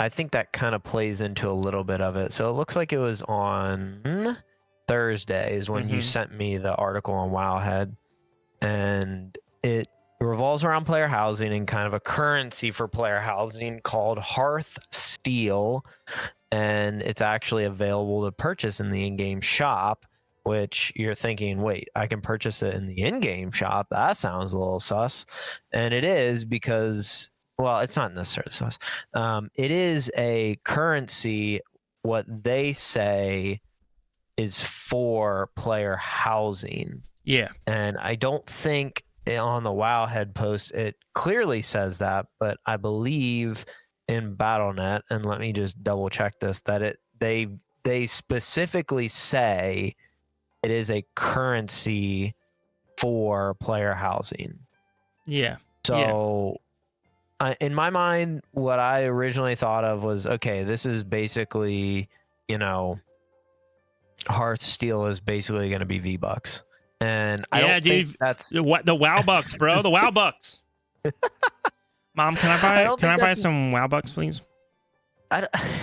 I think that kind of plays into a little bit of it. So it looks like it was on Thursday is when you sent me the article on Wowhead. And it revolves around player housing and kind of a currency for player housing called Hearth Steel. And it's actually available to purchase in the in-game shop, which you're thinking, wait, I can purchase it in the in-game shop? That sounds a little sus. And it is because, well, it's not necessarily sus. It is a currency, what they say is for player housing. Yeah. And I don't think on the Wowhead post it clearly says that, but I believe in BattleNet, and let me just double check this, that they specifically say it is a currency for player housing. Yeah. So in my mind, what I originally thought of was, okay, this is basically, Hearth Steel is basically going to be V-Bucks. And I don't think that's the WoW Bucks, bro. The WoW Bucks. Mom, can I buy some WoW Bucks, please?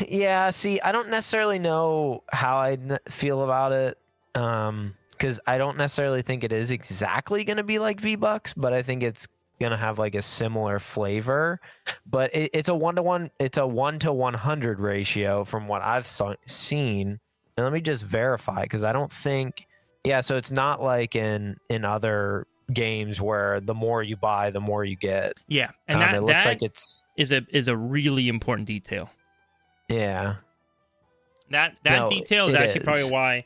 Yeah, see, I don't necessarily know how I feel about it. Because I don't necessarily think it is exactly going to be like V-Bucks, but I think it's going to have like a similar flavor. But it's a 1-to-1, it's a 1-to-100 ratio from what I've seen. And let me just verify, because I don't think, yeah, so it's not like in other games where the more you buy, the more you get. Yeah, and that, it looks like it's is a really important detail. Yeah. That detail is actually probably why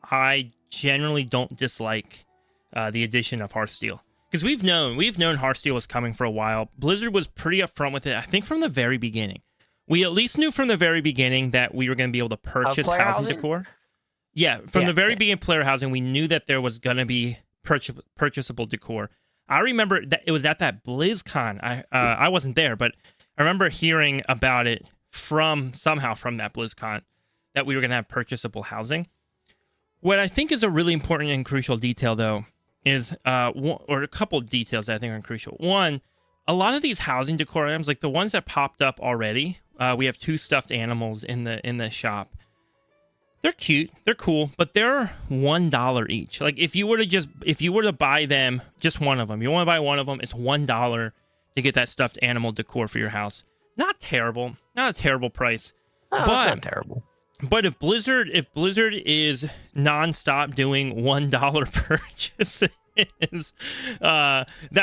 I generally don't dislike the addition of Hearth Steel, because we've known Hearth Steel was coming for a while. Blizzard was pretty upfront with it. I think from the very beginning, we at least knew from the very beginning that we were going to be able to purchase housing decor. Yeah, from the very beginning, player housing, we knew that there was going to be purchasable decor. I remember that it was at that BlizzCon. I wasn't there, but I remember hearing about it somehow from that BlizzCon, that we were going to have purchasable housing. What I think is a really important and crucial detail, though, is or a couple of details that I think are crucial. One, a lot of these housing decor items, like the ones that popped up already, we have 2 stuffed animals in the shop. They're cute, they're cool, but they're $1 each. Like if you were to buy them, just one of them, you want to buy one of them, it's $1 to get that stuffed animal decor for your house. Not terrible, not a terrible price. No, that's not terrible. But if Blizzard is nonstop doing $1 purchases,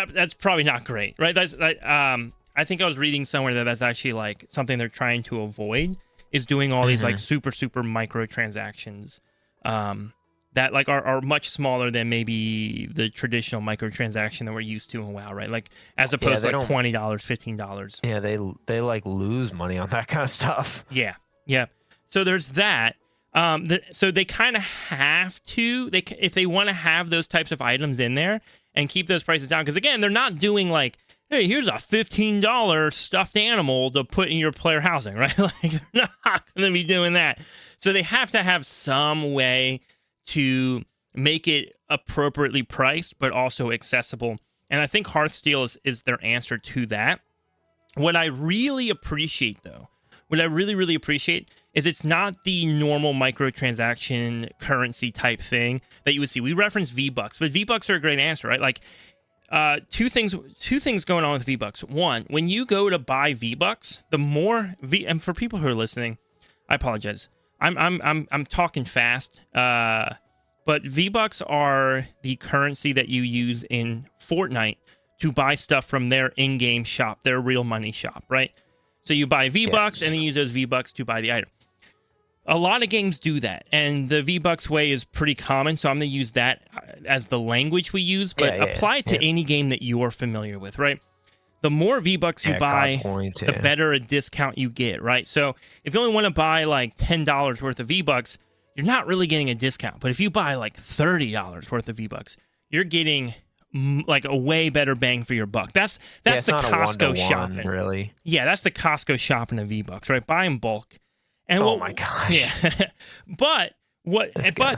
that's probably not great, right? I think I was reading somewhere that's actually like something they're trying to avoid, is doing all these like super microtransactions that like are much smaller than maybe the traditional microtransaction that we're used to in WoW, right? Like as opposed to like $20, $15. Yeah, they like lose money on that kind of stuff. Yeah. So there's that. So they kind of have to, if they want to have those types of items in there and keep those prices down. Because again, they're not doing like, hey, here's a $15 stuffed animal to put in your player housing, right? Like they're not going to be doing that. So they have to have some way to make it appropriately priced, but also accessible. And I think Hearth Steel is their answer to that. What I really appreciate, though, really appreciate is it's not the normal microtransaction currency type thing that you would see. We reference V-Bucks, but V-Bucks are a great answer, right? Like two things going on with V-Bucks. One, when you go to buy V-Bucks, the more and for people who are listening, I apologize. I'm talking fast. But V-Bucks are the currency that you use in Fortnite to buy stuff from their in-game shop, their real money shop, right? So you buy V-Bucks and then you use those V-Bucks to buy the item. A lot of games do that, and the V-Bucks way is pretty common, so I'm going to use that as the language we use, but apply it to any game that you are familiar with, right? The more V-Bucks you buy, the better a discount you get, right? So if you only want to buy like $10 worth of V-Bucks, you're not really getting a discount. But if you buy like $30 worth of V-Bucks, you're getting like a way better bang for your buck. That's the Costco shopping, really. Yeah, that's the Costco shopping of V-Bucks, right? Buy in bulk. And my gosh. Yeah. But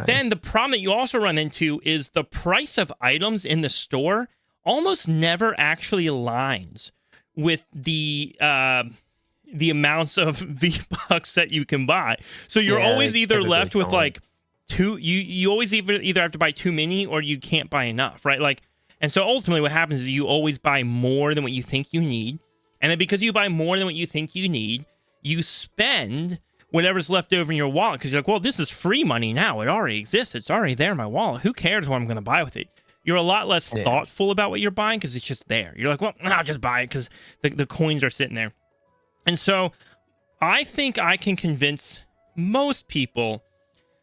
then the problem that you also run into is the price of items in the store almost never actually aligns with the amounts of V-Bucks that you can buy. So you're always either left with like you always either have to buy too many or you can't buy enough, right? Like, and so ultimately what happens is you always buy more than what you think you need. And then because you buy more than what you think you need, you spend whatever's left over in your wallet because you're like, well, this is free money now. It already exists. It's already there in my wallet. Who cares what I'm going to buy with it? You're a lot less thoughtful about what you're buying because it's just there. You're like, well, I'll just buy it because the coins are sitting there. And so I think I can convince most people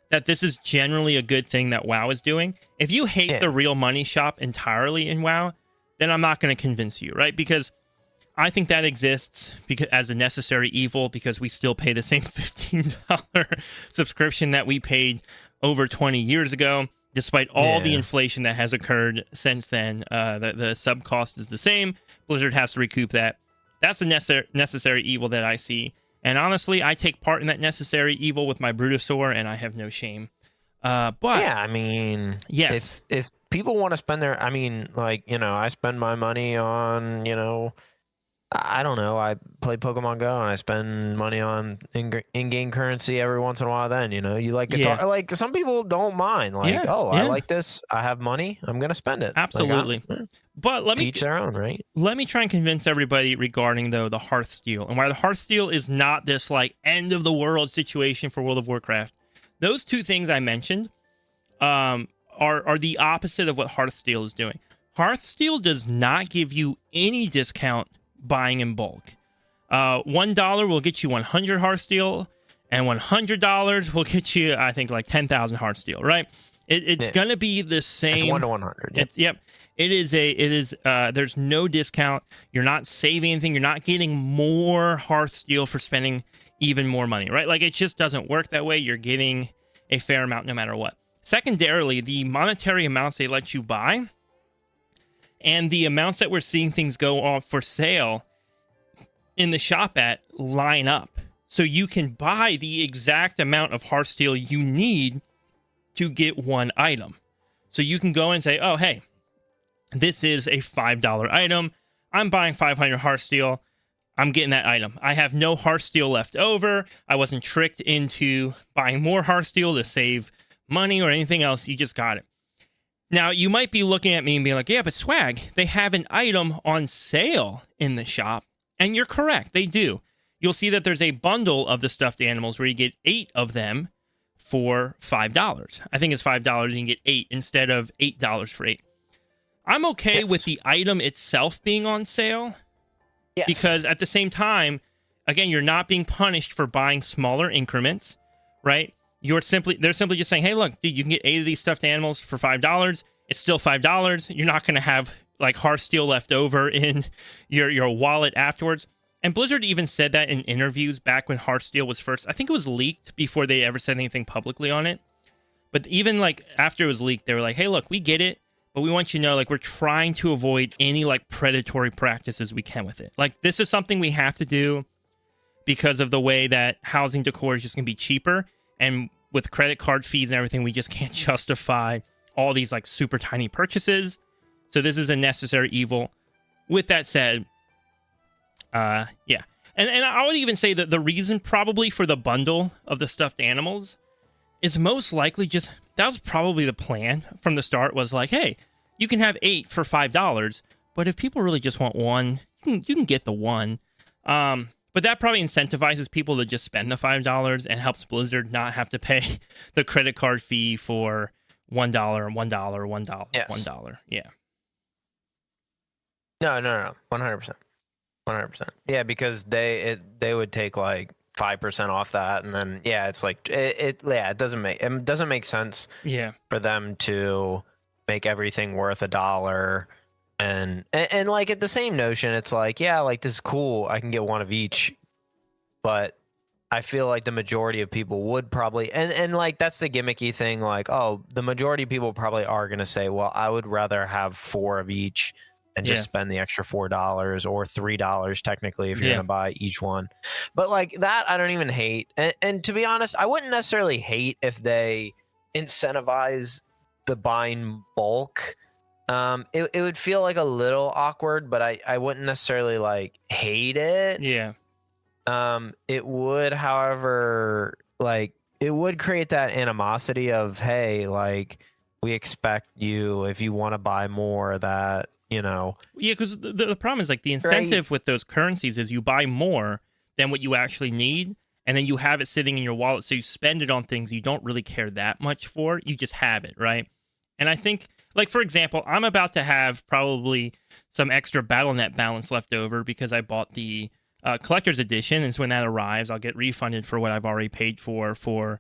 that this is generally a good thing that WoW is doing. If you hate the real money shop entirely in WoW, then I'm not going to convince you, right? Because I think that exists as a necessary evil because we still pay the same $15 subscription that we paid over 20 years ago, despite all the inflation that has occurred since then. The sub cost is the same. Blizzard has to recoup that. That's a necessary evil that I see. And honestly, I take part in that necessary evil with my Brutosaur, and I have no shame. But yeah, I mean, yes, if people want to spend their, I mean, like, you know, I spend my money on, you know, I don't know. I play Pokemon Go and I spend money on in-game currency every once in a while. Then, you like guitar. Yeah. Like some people don't mind. Like, Yeah, oh, I yeah. like this. I have money. I'm gonna spend it. Absolutely. But let me teach their own, right? Let me try and convince everybody regarding though the Hearth Steel and why the Hearth Steel is not this like end of the world situation for World of Warcraft. Those two things I mentioned are the opposite of what Hearth Steel is doing. Hearth Steel does not give you any discount buying in bulk. $1 will get you 100 Hearth Steel, and $100 will get you, I think, like 10,000 Hearth Steel. Right? It's going to be the same. It's 1 to 100. Yep. It is. There's no discount. You're not saving anything. You're not getting more Hearth Steel for spending even more money. Right? Like it just doesn't work that way. You're getting a fair amount no matter what. Secondarily, the monetary amounts they let you buy and the amounts that we're seeing things go off for sale in the shop at line up. So you can buy the exact amount of Hearth Steel you need to get one item. So you can go and say, oh, hey, this is a $5 item. I'm buying 500 Hearth Steel. I'm getting that item. I have no Hearth Steel left over. I wasn't tricked into buying more Hearth Steel to save money or anything else. You just got it. Now, you might be looking at me and being like, yeah, but Swag, they have an item on sale in the shop. And you're correct. They do. You'll see that there's a bundle of the stuffed animals where you get 8 of them for $5. I think it's $5. You can get 8 instead of $8 for 8. I'm okay with the item itself being on sale. Yes. Because at the same time, again, you're not being punished for buying smaller increments, right? They're simply just saying, hey, look, dude, you can get 8 of these stuffed animals for $5. It's still $5. You're not going to have like Hearth Steel left over in your wallet afterwards. And Blizzard even said that in interviews back when Hearth Steel was first. I think it was leaked before they ever said anything publicly on it. But even like after it was leaked, they were like, hey, look, we get it, but we want you to know like we're trying to avoid any like predatory practices we can with it. Like this is something we have to do because of the way that housing decor is just going to be cheaper. And with credit card fees and everything, we just can't justify all these like super tiny purchases. So this is a necessary evil. With that said, yeah. And I would even say that the reason probably for the bundle of the stuffed animals is most likely just, that was probably the plan from the start was like, hey, you can have 8 for $5, but if people really just want one, you can get the one. But that probably incentivizes people to just spend the $5 and helps Blizzard not have to pay the credit card fee for $1, $1. Yes. $1. Yeah. No. 100%. 100%. Yeah, because they would take like 5% off that, and then it's like it doesn't make sense. Yeah. For them to make everything worth $1. And like at the same notion, it's like, yeah, like this is cool. I can get one of each, but I feel like the majority of people would probably, and like that's the gimmicky thing. Like, oh, the majority of people probably are gonna say, well, I would rather have 4 of each and just spend the extra $4 or $3 technically if you're gonna buy each one. But like that, I don't even hate. And to be honest, I wouldn't necessarily hate if they incentivize the buying bulk. It would feel like a little awkward, but I wouldn't necessarily like hate it. Yeah. It would, however, like it would create that animosity of, hey, like we expect you, if you want to buy more, that, Yeah, because the problem is like the incentive with those currencies is you buy more than what you actually need, and then you have it sitting in your wallet, so you spend it on things you don't really care that much for. You just have it, right? And I think, like, for example, I'm about to have probably some extra BattleNet balance left over because I bought the collector's edition, and so when that arrives, I'll get refunded for what I've already paid for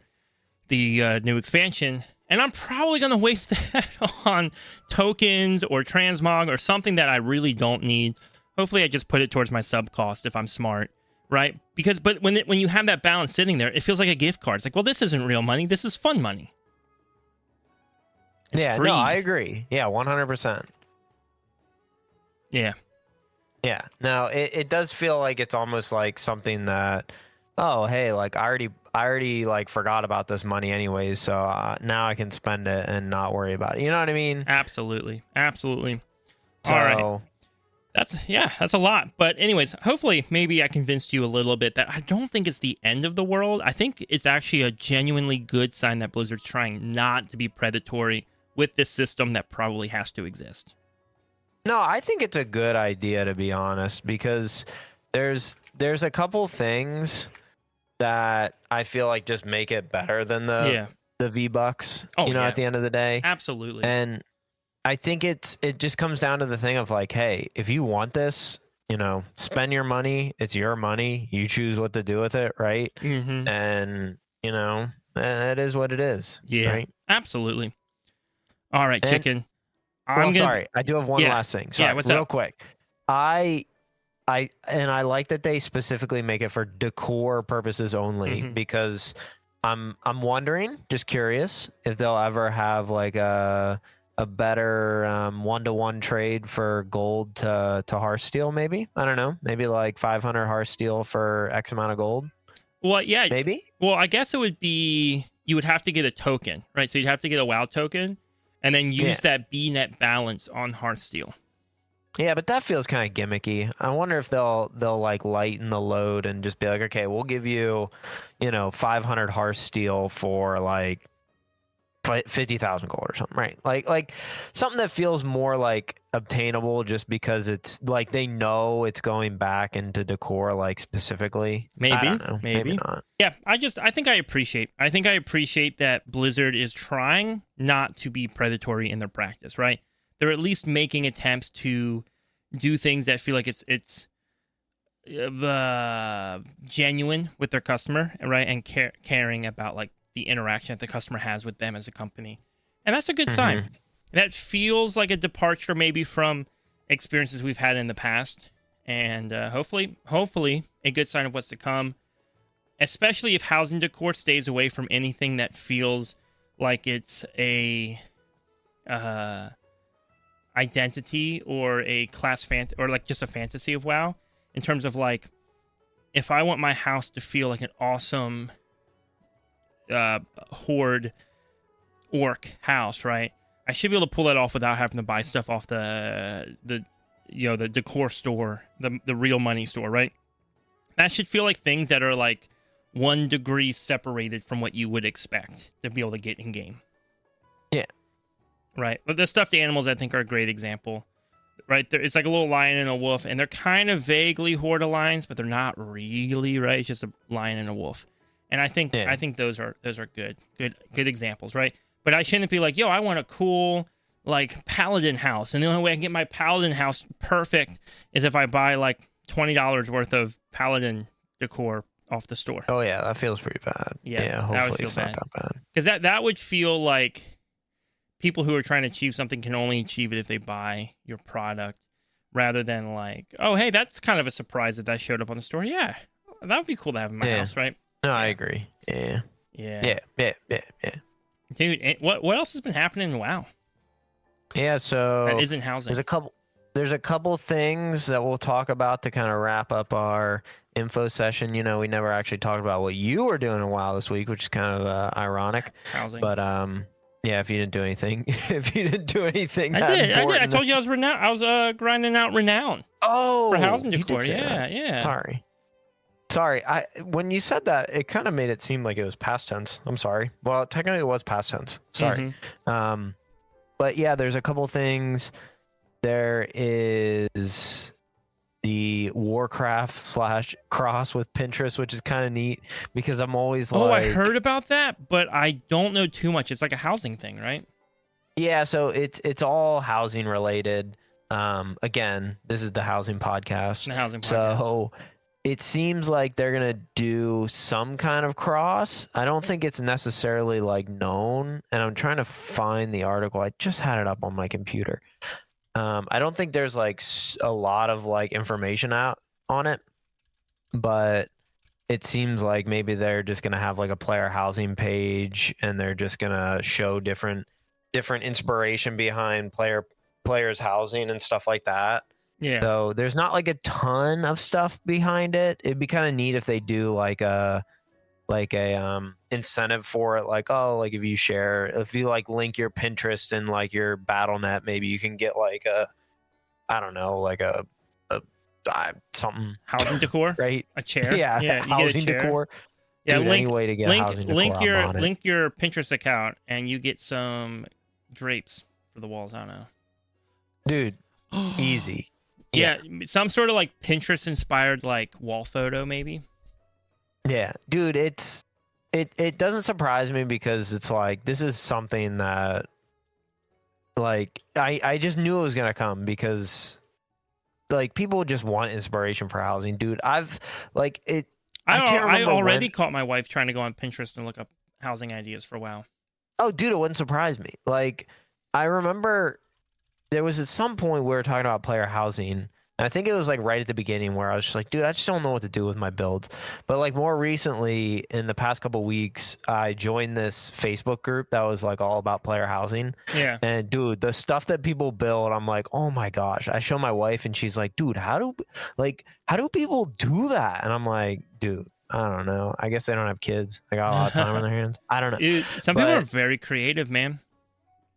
the new expansion. And I'm probably going to waste that on tokens or transmog or something that I really don't need. Hopefully, I just put it towards my sub cost if I'm smart, right? But when you have that balance sitting there, it feels like a gift card. It's like, well, this isn't real money. This is fun money. It's free. No, I agree. Yeah, 100%. Yeah. Yeah. No, it does feel like it's almost like something that, oh, hey, like I already like forgot about this money anyways, so now I can spend it and not worry about it. You know what I mean? Absolutely. So, all right. That's a lot. But anyways, hopefully maybe I convinced you a little bit that I don't think it's the end of the world. I think it's actually a genuinely good sign that Blizzard's trying not to be predatory with this system that probably has to exist. No, I think it's a good idea, to be honest, because there's a couple things that I feel like just make it better than the V-Bucks, at the end of the day. Absolutely. And I think it just comes down to the thing of like, hey, if you want this, spend your money. It's your money. You choose what to do with it, right? Mm-hmm. And, it is what it is. Yeah, right? Absolutely. All right, Chicken. Sorry. I do have one last thing. Sorry, what's real up? quick. I like that they specifically make it for decor purposes only, because I'm wondering, just curious, if they'll ever have like a better 1-to-1 trade for gold to Hearth Steel, maybe. I don't know. Maybe like 500 Hearth Steel for X amount of gold. Well, yeah. Maybe. Well, I guess it would be, you would have to get a token, right? So you'd have to get a WoW token and then use that B-net balance on Hearth Steel. Yeah, but that feels kind of gimmicky. I wonder if they'll like lighten the load and just be like, okay, we'll give you, 500 Hearth Steel for like 50,000 gold or something, right? Like something that feels more like obtainable, just because it's like they know it's going back into decor, like specifically. Maybe, I don't know. Maybe not. Yeah, I think I appreciate that Blizzard is trying not to be predatory in their practice, right? They're at least making attempts to do things that feel like it's genuine with their customer, right? And caring about like the interaction that the customer has with them as a company. And that's a good sign. That feels like a departure maybe from experiences we've had in the past. And hopefully a good sign of what's to come, especially if housing decor stays away from anything that feels like it's a identity or a class or like just a fantasy of WoW, in terms of like, if I want my house to feel like an awesome horde orc house, right? I should be able to pull that off without having to buy stuff off the decor store, the real money store, right? That should feel like things that are like 1 degree separated from what you would expect to be able to get in game. Yeah. Right. But the stuffed animals, I think, are a great example. Right. It's like a little lion and a wolf, and they're kind of vaguely horde alliance, but they're not really, right? It's just a lion and a wolf. And I think those are good examples, right? But I shouldn't be like, yo, I want a cool like paladin house, and the only way I can get my paladin house perfect is if I buy like $20 worth of paladin decor off the store. Oh yeah, that feels pretty bad. Yeah, hopefully it's not that bad. Because that would feel like people who are trying to achieve something can only achieve it if they buy your product, rather than like, oh hey, that's kind of a surprise that showed up on the store. Yeah, that would be cool to have in my house, right? No, I agree. Yeah. Dude, what else has been happening in WoW? Yeah, so that isn't housing. There's a couple things that we'll talk about to kind of wrap up our info session. We never actually talked about what you were doing in WoW this week, which is kind of ironic. Housing. But yeah, if you didn't do anything, I did. I told you I was renowned. I was grinding out renown. Oh, for housing decor. Yeah. Sorry. When you said that, it kind of made it seem like it was past tense. I'm sorry. Well, technically it was past tense. Sorry. But yeah, there's a couple things. There is the Warcraft / cross with Pinterest, which is kind of neat, because I'm always like... Oh, I heard about that, but I don't know too much. It's like a housing thing, right? Yeah, so it's all housing related. Again, this is the housing podcast. The housing podcast. So it seems like they're going to do some kind of cross. I don't think it's necessarily like known, and I'm trying to find the article. I just had it up on my computer. I don't think there's like a lot of like information out on it, but it seems like maybe they're just going to have like a player housing page, and they're just going to show different inspiration behind players housing and stuff like that. Yeah. So there's not like a ton of stuff behind it. It'd be kind of neat if they do like a incentive for it, like, oh, like if you like link your Pinterest and like your BattleNet, maybe you can get like a something housing decor, right? a chair. Yeah, you housing get a chair. decor. Yeah, Dude, any way to get housing decor, link your Pinterest account, and you get some drapes for the walls. I don't know, dude. Easy. Yeah, some sort of like Pinterest inspired like wall photo, maybe. Yeah, dude, it doesn't surprise me because it's like this is something that like I just knew it was gonna come because like people just want inspiration for housing, dude. I've like it. I already caught my wife trying to go on Pinterest and look up housing ideas for WoW. Oh, dude, it wouldn't surprise me. Like, I remember there was at some point we were talking about player housing, and I think it was like right at the beginning where I was just like, dude, I just don't know what to do with my builds. But like more recently, in the past couple weeks, I joined this Facebook group that was like all about player housing. Yeah. And dude, the stuff that people build, I'm like, oh my gosh. I show my wife, and she's like, dude, how do people do that? And I'm like, dude, I don't know. I guess they don't have kids. They got a lot of time on their hands. I don't know. Dude, some people are very creative, man.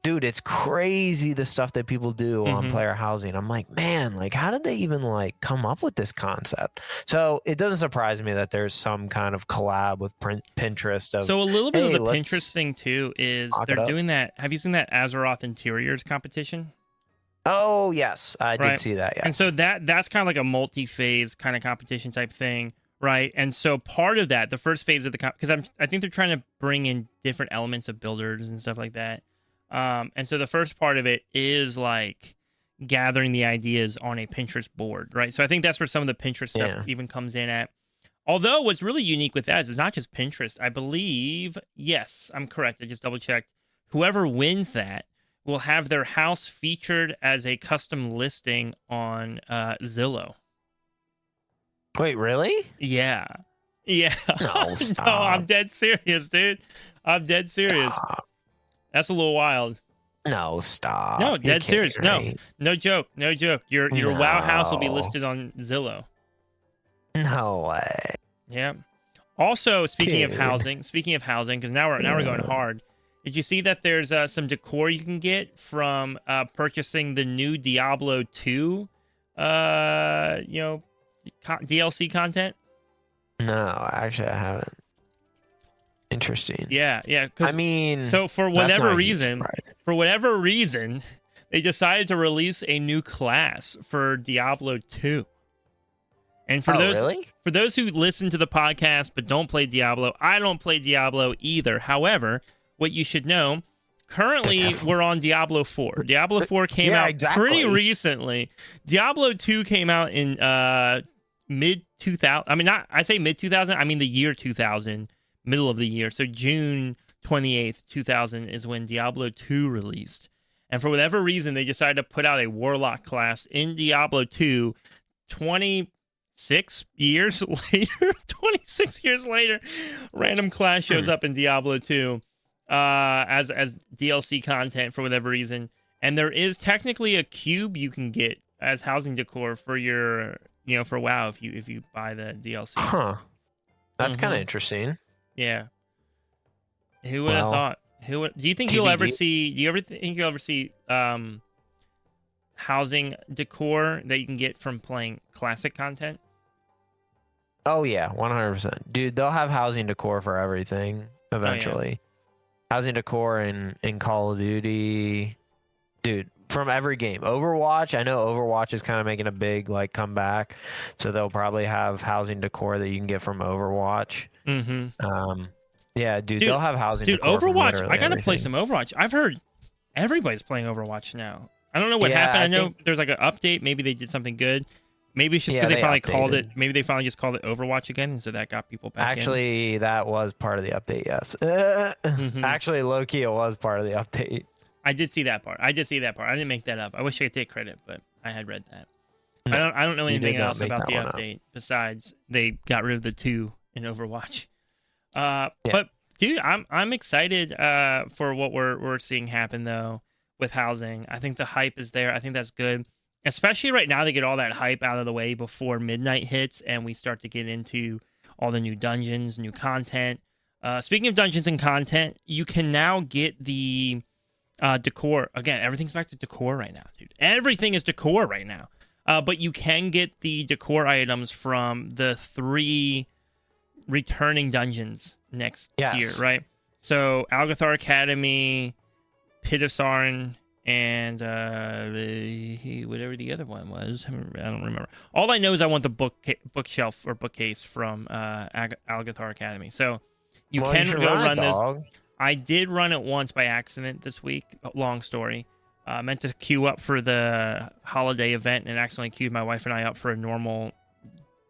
Dude, it's crazy the stuff that people do on player housing. I'm like, man, like how did they even like come up with this concept? So it doesn't surprise me that there's some kind of collab with Pinterest. So a little bit of the Pinterest thing too is they're doing that. Have you seen that Azeroth Interiors competition? Oh yes, I did see that. Yes, and so that's kind of like a multi-phase kind of competition type thing, right? And so part of that, the first phase of the because I think they're trying to bring in different elements of builders and stuff like that. And so the first part of it is like gathering the ideas on a Pinterest board, right? So I think that's where some of the Pinterest stuff even comes in at. Although what's really unique with that is it's not just Pinterest. I believe, yes, I'm correct. I just double checked. Whoever wins that will have their house featured as a custom listing on Zillow. Wait, really? Yeah. Yeah. No, stop. No, I'm dead serious, dude. I'm dead serious. Stop. That's a little wild. No, stop. No, dead serious. No joke. No joke. Your WoW house will be listed on Zillow. No way. Yeah. Also, speaking of housing, because now we're going hard. Did you see that there's some decor you can get from purchasing the new Diablo 2, DLC content? No, actually, I haven't. Interesting. Yeah. I mean, so for whatever reason, they decided to release a new class for Diablo 2. And for those who listen to the podcast but don't play Diablo, I don't play Diablo either. However, what you should know, currently we're on Diablo 4. Diablo 4 came out pretty recently. Diablo 2 came out in mid 2000. I mean, I say mid 2000. I mean the year 2000. Middle of the year. So June 28th, 2000 is when Diablo 2 released. And for whatever reason, they decided to put out a Warlock class in Diablo 2 26 years later. 26 years later, random class shows up in Diablo 2 as DLC content for whatever reason. And there is technically a cube you can get as housing decor for your, for WoW if you buy the DLC. Huh. That's kind of interesting. Yeah. Who would have thought? Do you think you'll ever see? Do you ever think you'll ever see housing decor that you can get from playing classic content? Oh yeah, 100%, dude. They'll have housing decor for everything eventually. Housing decor in Call of Duty, dude. From every game. Overwatch, I know Overwatch is kind of making a big comeback, so they'll probably have housing decor that you can get from Overwatch. Yeah, dude, they'll have housing decor. Dude, Overwatch, I gotta play some Overwatch. I've heard everybody's playing Overwatch now. I don't know what happened. I know there's like an update. Maybe they did something good. Maybe it's just because they finally called it. Maybe they finally just called it Overwatch again, and so that got people back. Actually, that was part of the update. Yes. Actually, low key, it was part of the update. I did see that part. I didn't make that up. I wish I could take credit, but I had read that. No, I don't know anything else about the update besides they got rid of the 2 in Overwatch. But dude, I'm excited for what we're seeing happen though with housing. I think the hype is there. I think that's good, especially right now to get all that hype out of the way before midnight hits and we start to get into all the new dungeons, new content. Speaking of dungeons and content, you can now get the decor. Again, everything's back to decor right now, dude. Everything is decor right now. But you can get the decor items from the 3 returning dungeons next tier, right? So Algathar Academy, Pit of Sarn, and whatever the other one was. I don't remember. All I know is I want the bookshelf or bookcase from Algathar Academy. So you can go run those. I did run it once by accident this week. Long story. Meant to queue up for the holiday event and accidentally queued my wife and I up for a normal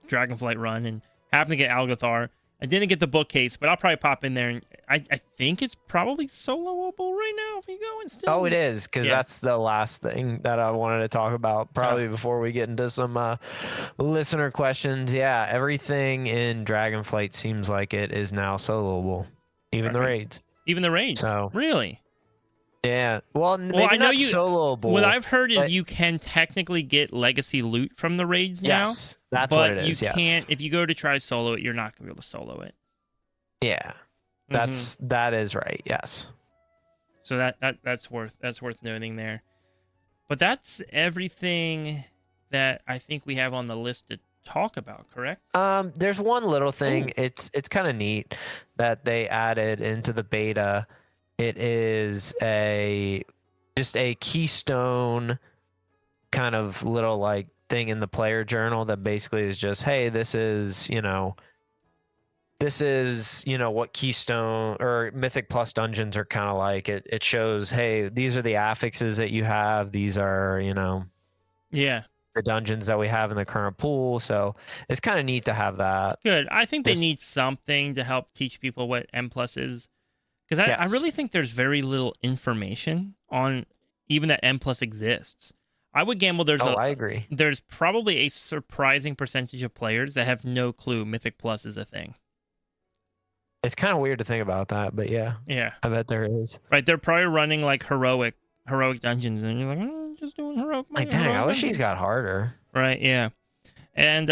Dragonflight run and happened to get Algathar. I didn't get the bookcase, but I'll probably pop in there. And I think it's probably soloable right now if you go and still. Oh, it is, because that's the last thing that I wanted to talk about, probably before we get into some listener questions. Yeah, everything in Dragonflight seems like it is now soloable, even the raids. Even the raids? So, really? Yeah. Well, I know you soloable. What I've heard is you can technically get legacy loot from the raids now. Yes, that's what it is. But you can't. If you go to try solo it, you're not gonna be able to solo it. Yeah, that is right. Yes. So that's worth noting there. But that's everything that I think we have on the list to talk about. Correct? There's one little thing. Ooh. It's kind of neat that they added into the beta. It is just a keystone kind of little like thing in the player journal that basically is just, hey, this is what Keystone or Mythic Plus dungeons are kind of like. It shows, hey, these are the affixes that you have. These are, the dungeons that we have in the current pool. So it's kind of neat to have that. Good. I think they need something to help teach people what M Plus is. Because I really think there's very little information on even that M Plus exists. I would gamble I agree. There's probably a surprising percentage of players that have no clue Mythic Plus is a thing. It's kind of weird to think about that, but yeah. Yeah. I bet there is. Right, they're probably running like heroic dungeons, and you're like, just doing heroic. Like, dang, I wish these got harder. Right, yeah. And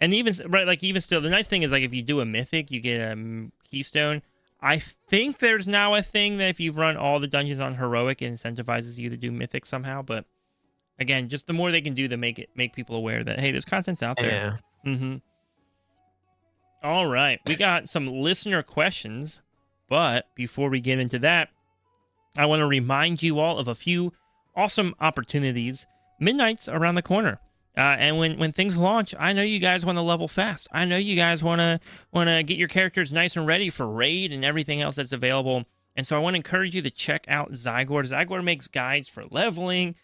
even still, the nice thing is like if you do a Mythic, you get a Keystone. I think there's now a thing that if you've run all the dungeons on heroic, it incentivizes you to do Mythic somehow. But again, just the more they can do to make people aware that, hey, there's content's out there. Yeah. Mm-hmm. All right, we got some listener questions, but before we get into that, I want to remind you all of a few awesome opportunities. Midnight's around the corner. And when things launch, I know you guys want to level fast. I know you guys want to get your characters nice and ready for raid and everything else that's available. And so I want to encourage you to check out Zygor. Zygor makes guides for leveling,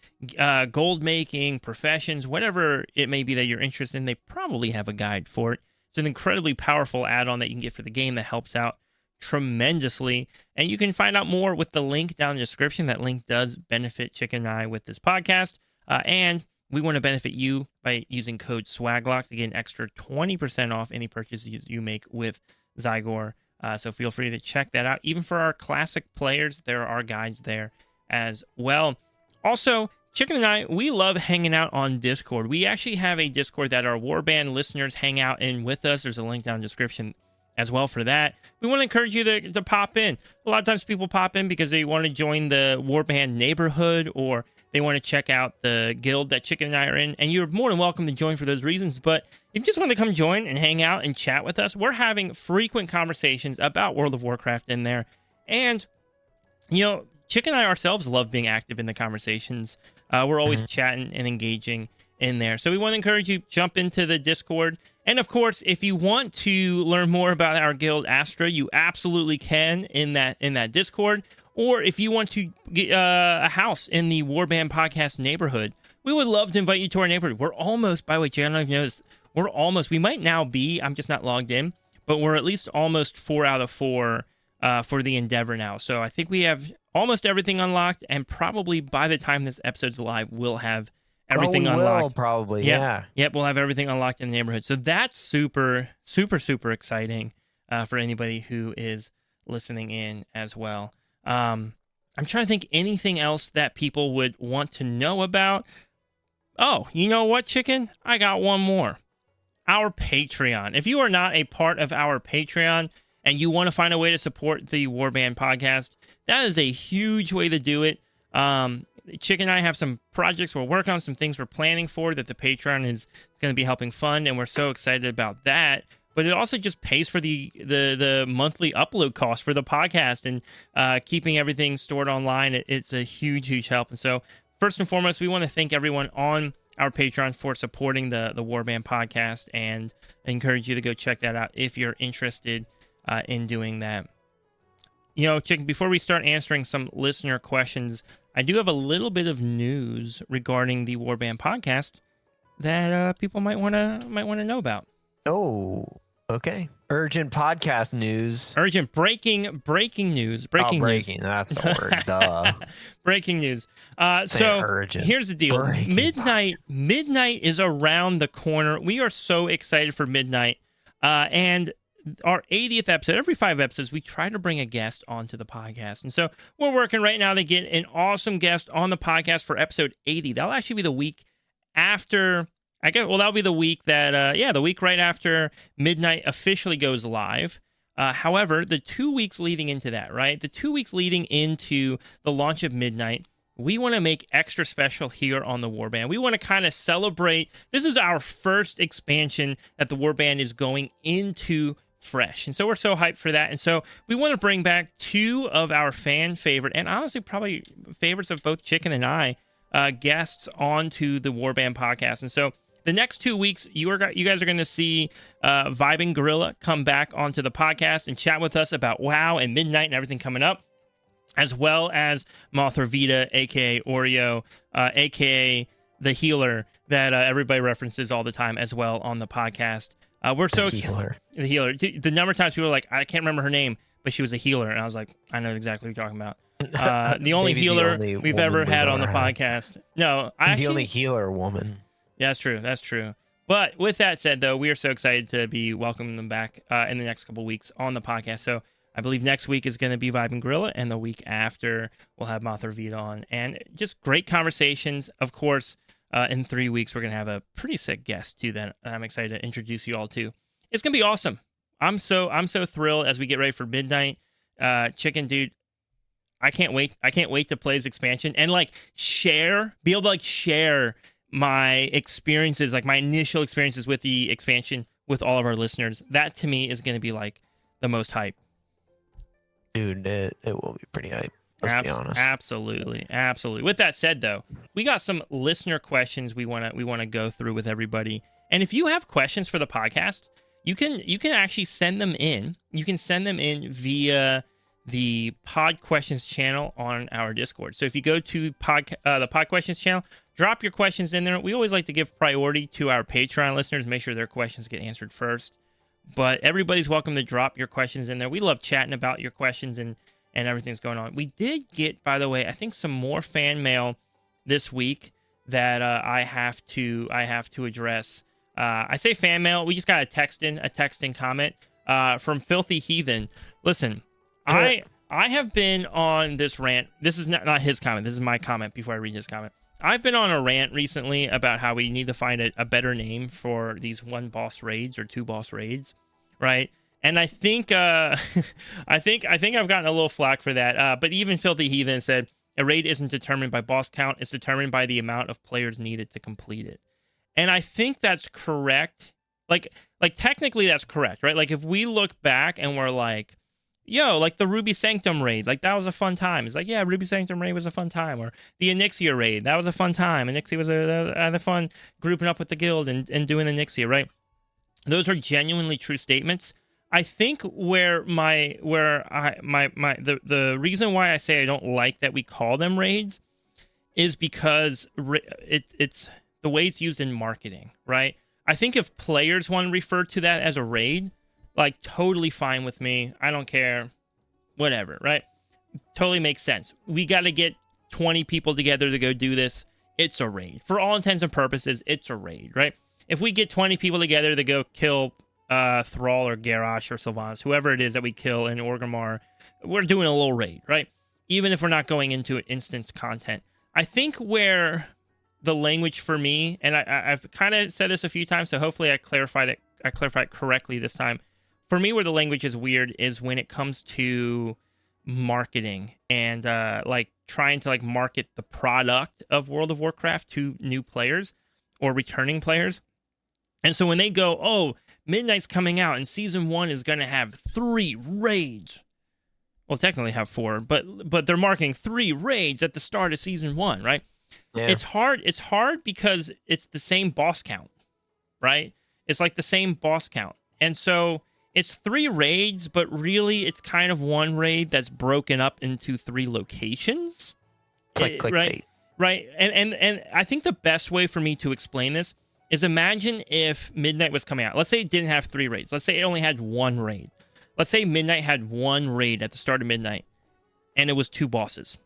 gold making, professions, whatever it may be that you're interested in. They probably have a guide for it. It's an incredibly powerful add-on that you can get for the game that helps out tremendously. And you can find out more with the link down in the description. That link does benefit Chicken and I with this podcast. And we want to benefit you by using code SWAGLOCK to get an extra 20% off any purchases you make with Zygor. So feel free to check that out. Even for our classic players, there are guides there as well. Also, Chicken and I, we love hanging out on Discord. We actually have a Discord that our Warband listeners hang out in with us. There's a link down in the description as well for that. We want to encourage you to pop in. A lot of times people pop in because they want to join the Warband neighborhood or they want to check out the guild that Chicken and I are in, and you're more than welcome to join for those reasons. But if you just want to come join and hang out and chat with us, we're having frequent conversations about World of Warcraft in there. And, Chicken and I ourselves love being active in the conversations. We're always chatting and engaging in there. So we want to encourage you, jump into the Discord. And of course, if you want to learn more about our guild Astra, you absolutely can in that Discord. Or if you want to get a house in the Warband podcast neighborhood, we would love to invite you to our neighborhood. We're almost, by the way, Jay, I don't know if you noticed, we might now be, I'm just not logged in, but we're at least almost 4 out of 4 for the Endeavor now. So I think we have almost everything unlocked, and probably by the time this episode's live, we'll have everything unlocked. Will probably, yeah. Yep, we'll have everything unlocked in the neighborhood. So that's super, super, super exciting for anybody who is listening in as well. I'm trying to think anything else that people would want to know about. Oh, you know what, Chicken? I got one more. Our Patreon. If you are not a part of our Patreon and you want to find a way to support the Warband podcast, that is a huge way to do it. Chick and I have some projects we're working on, some things we're planning for that the Patreon is going to be helping fund, and we're so excited about that. But it also just pays for the monthly upload cost for the podcast and keeping everything stored online. It's a huge, huge help. And so first and foremost, we want to thank everyone on our Patreon for supporting the Warband podcast, and encourage you to go check that out if you're interested in doing that. You know, Chick, before we start answering some listener questions, I do have a little bit of news regarding the Warband podcast that people might want to know about. Oh, okay. Urgent podcast news. Urgent breaking news. Breaking. That's the word. Duh. Breaking news. So urgent. Here's the deal. Midnight is around the corner. We are so excited for Midnight. And our 80th episode, every 5 episodes, we try to bring a guest onto the podcast. And so we're working right now to get an awesome guest on the podcast for episode 80. That'll actually be the week after, I guess, well, that'll be the week that, the week right after Midnight officially goes live. However, the 2 weeks leading into that, right? The 2 weeks leading into the launch of Midnight, we want to make extra special here on the Warband. We want to kind of celebrate. This is our first expansion that the Warband is going into fresh. And so we're so hyped for that. And so we want to bring back 2 of our fan favorite, and honestly probably favorites of both Chicken and I, guests onto the Warband podcast. And so the next 2 weeks, you guys are going to see Vibing Gorilla come back onto the podcast and chat with us about WoW and Midnight and everything coming up, as well as Mothra Vita, a.k.a. Oreo, a.k.a. the healer that everybody references all the time as well on the podcast. We're so excited. The healer. The number of times people are like, I can't remember her name, but she was a healer. And I was like, I know exactly what you're talking about. The only healer we've ever had on the podcast. No, the only healer woman. Yeah, that's true. That's true. But with that said, though, we are so excited to be welcoming them back in the next couple weeks on the podcast. So I believe next week is going to be Vibe and Gorilla, and the week after we'll have Mothra Vita on. And just great conversations. Of course, in 3 weeks, we're going to have a pretty sick guest, too, that I'm excited to introduce you all to. It's going to be awesome. I'm so thrilled as we get ready for Midnight. Chicken, dude, I can't wait. I can't wait to play this expansion and, be able to, share my experiences, my initial experiences with the expansion with all of our listeners. That, to me, is going to be, the most hype. Dude, it will be pretty hype. Let's be honest. Absolutely. With that said, though, we got some listener questions we want to go through with everybody. And if you have questions for the podcast, you can actually send them in. You can send them in via the Pod Questions channel on our Discord. So if you go to the Pod Questions channel, drop your questions in there. We always like to give priority to our Patreon listeners, make sure their questions get answered first. But everybody's welcome to drop your questions in there. We love chatting about your questions and everything's going on. We did get, by the way, I think some more fan mail this week that I have to address. I say fan mail. We just got a text in comment from Filthy Heathen. Listen, I have been on this rant. This is not his comment. This is my comment before I read his comment. I've been on a rant recently about how we need to find a better name for these 1 boss raids or 2 boss raids, right? And I think I think I've gotten a little flack for that. But even Filthy Heathen said a raid isn't determined by boss count; it's determined by the amount of players needed to complete it. And I think that's correct. Like technically that's correct, right? If we look back and we're like, yo, the Ruby Sanctum raid, that was a fun time. It's yeah, Ruby Sanctum raid was a fun time. Or the Onyxia raid, that was a fun time. Onyxia was had a fun grouping up with the guild and doing the Onyxia, right? Those are genuinely true statements. I think the reason why I say I don't like that we call them raids is because it's the way it's used in marketing, right? I think if players want to refer to that as a raid, totally fine with me. I don't care. Whatever, right? Totally makes sense. We got to get 20 people together to go do this. It's a raid. For all intents and purposes, it's a raid, right? If we get 20 people together to go kill Thrall or Garrosh or Sylvanas, whoever it is that we kill in Orgrimmar, we're doing a little raid, right? Even if we're not going into instance content. I think where the language for me, and I've kind of said this a few times, so hopefully I clarified it correctly this time. For me, where the language is weird is when it comes to marketing and trying to like market the product of World of Warcraft to new players or returning players. And so when they go, oh, Midnight's coming out and season 1 is going to have 3 raids. Well, technically have 4, but they're marking 3 raids at the start of season 1, right? Yeah. It's hard because it's the same boss count, right? It's like the same boss count. And so it's 3 raids, but really it's kind of one raid that's broken up into 3 locations. Click, right? Right. And I think the best way for me to explain this is imagine if Midnight was coming out. Let's say it didn't have 3 raids. Let's say it only had 1 raid. Let's say Midnight had 1 raid at the start of Midnight, and it was 2 bosses.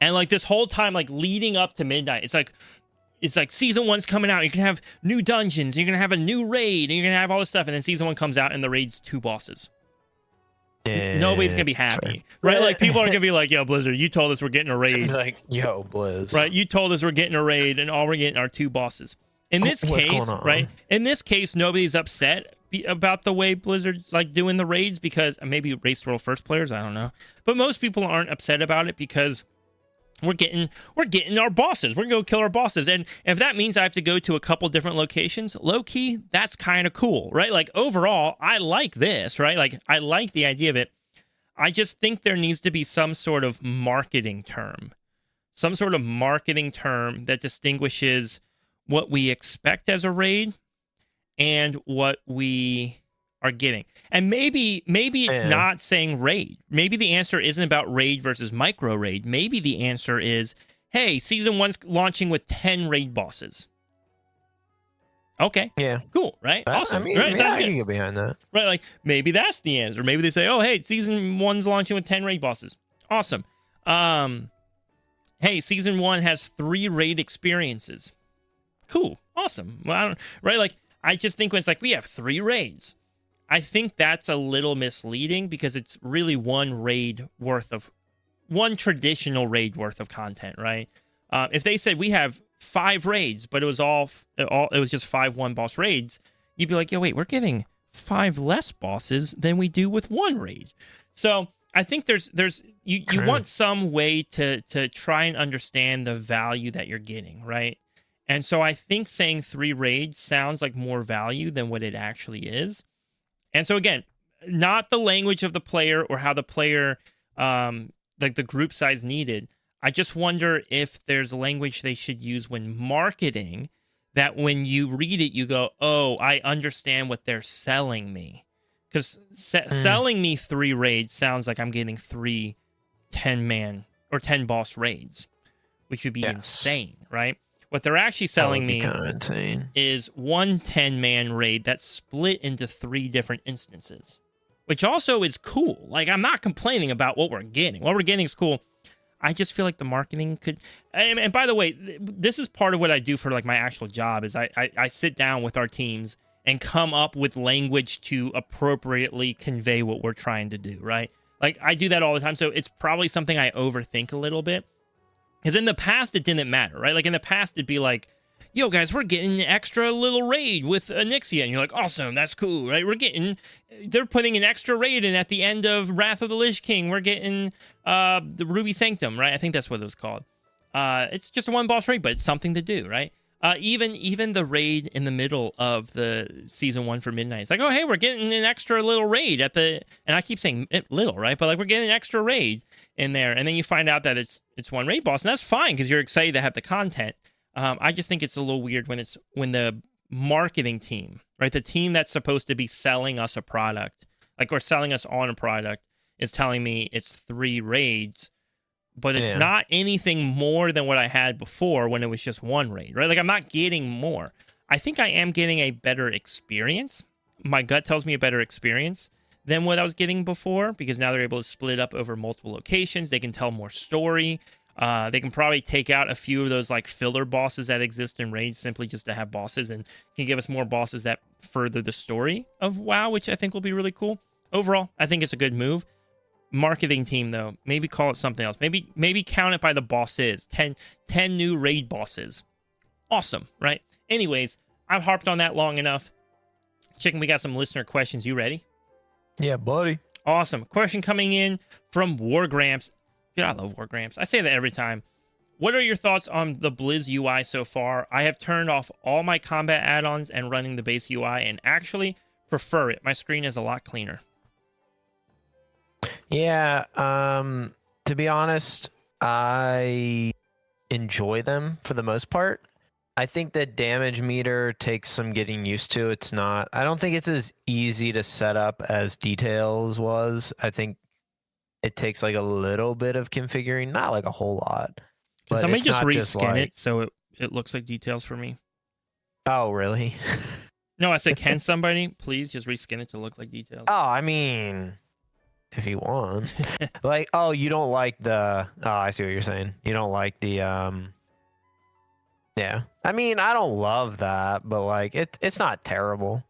And like this whole time, like leading up to Midnight, it's like season 1's coming out. You can have new dungeons. You're gonna have a new raid, and you're gonna have all this stuff. And then season 1 comes out, and the raid's 2 bosses. Nobody's gonna be happy, right? Like people are gonna be like, "Yo, Blizzard, you told us we're getting a raid." Like, "Yo, Blizz, right? You told us we're getting a raid, and all we're getting are 2 bosses." In this case, right? In this case, nobody's upset about the way Blizzard's like doing the raids because maybe Race World First players, I don't know, but most people aren't upset about it because we're getting our bosses. We're gonna go kill our bosses, and if that means I have to go to a couple different locations, low key, that's kind of cool, right? Like overall, I like this, right? Like I like the idea of it. I just think there needs to be some sort of marketing term that distinguishes what we expect as a raid and what we are getting. And maybe it's not saying raid. Maybe the answer isn't about raid versus micro raid. Maybe the answer is, hey, season 1's launching with 10 raid bosses. Okay. Yeah. Cool, right? Awesome. I mean, right? I can get behind that. Right, like maybe that's the answer. Maybe they say, oh, hey, season 1's launching with 10 raid bosses. Awesome. Hey, season 1 has 3 raid experiences. Cool. Awesome. Well, I just think when it's like, we have 3 raids, I think that's a little misleading because it's really one traditional raid worth of content, right? If they said we have 5 raids, but it was just 5 one-boss raids, you'd be like, yo, wait, we're getting 5 less bosses than we do with 1 raid. So I think you want some way to try and understand the value that you're getting, right? And so I think saying 3 raids sounds like more value than what it actually is. And so again, not the language of the player or how the player, like the group size needed. I just wonder if there's language they should use when marketing that when you read it, you go, oh, I understand what they're selling me. Because selling me 3 raids sounds like I'm getting 3 10-man or 10 boss raids, which would be insane, right? What they're actually selling me is 1 10-man raid that's split into 3 different instances, which also is cool. Like, I'm not complaining about what we're getting. What we're getting is cool. I just feel like the marketing could... And by the way, this is part of what I do for like my actual job is I sit down with our teams and come up with language to appropriately convey what we're trying to do, right? Like, I do that all the time, so it's probably something I overthink a little bit. Because in the past, it didn't matter, right? Like, in the past, it'd be like, yo, guys, we're getting an extra little raid with Onyxia. And you're like, awesome, that's cool, right? They're putting an extra raid in at the end of Wrath of the Lich King. We're getting the Ruby Sanctum, right? I think that's what it was called. It's just a 1-boss raid, but it's something to do, right? Even the raid in the middle of the season 1 for Midnight. It's like, oh, hey, we're getting an extra little raid and I keep saying little, right? But like, we're getting an extra raid in there. And then you find out that it's 1 raid boss, and that's fine because you're excited to have the content. I just think it's a little weird when the marketing team, right, the team that's supposed to be selling us a product, like, or selling us on a product, is telling me it's 3 raids, but it's not anything more than what I had before when it was just 1 raid, right? Like, I'm not getting more. I think I am getting a better experience. My gut tells me a better experience than what I was getting before because now they're able to split it up over multiple locations. They can tell more story. They can probably take out a few of those like filler bosses that exist in raids simply just to have bosses, and can give us more bosses that further the story of WoW, which I think will be really cool. Overall, I think it's a good move. Marketing team, though, maybe call it something else. Maybe count it by the bosses. 10 new raid bosses. Awesome, right? Anyways, I've harped on that long enough. Chicken, we got some listener questions. You ready? Yeah, buddy. Awesome. Question coming in from Wargramps. Dude, I love Wargramps. I say that every time. What are your thoughts on the Blizz UI so far? I have turned off all my combat add-ons and running the base UI and actually prefer it. My screen is a lot cleaner. Yeah, to be honest, I enjoy them for the most part. I think the damage meter takes some getting used to. I don't think it's as easy to set up as Details was. I think it takes like a little bit of configuring, not like a whole lot. Can somebody just reskin it so it looks like Details for me? Oh, really? No, I said, can somebody please just reskin it to look like Details? Oh, I mean, if you want. Like, oh, you don't like the... Oh, I see what you're saying. You don't like the... Yeah. I mean, I don't love that, but like, it's not terrible.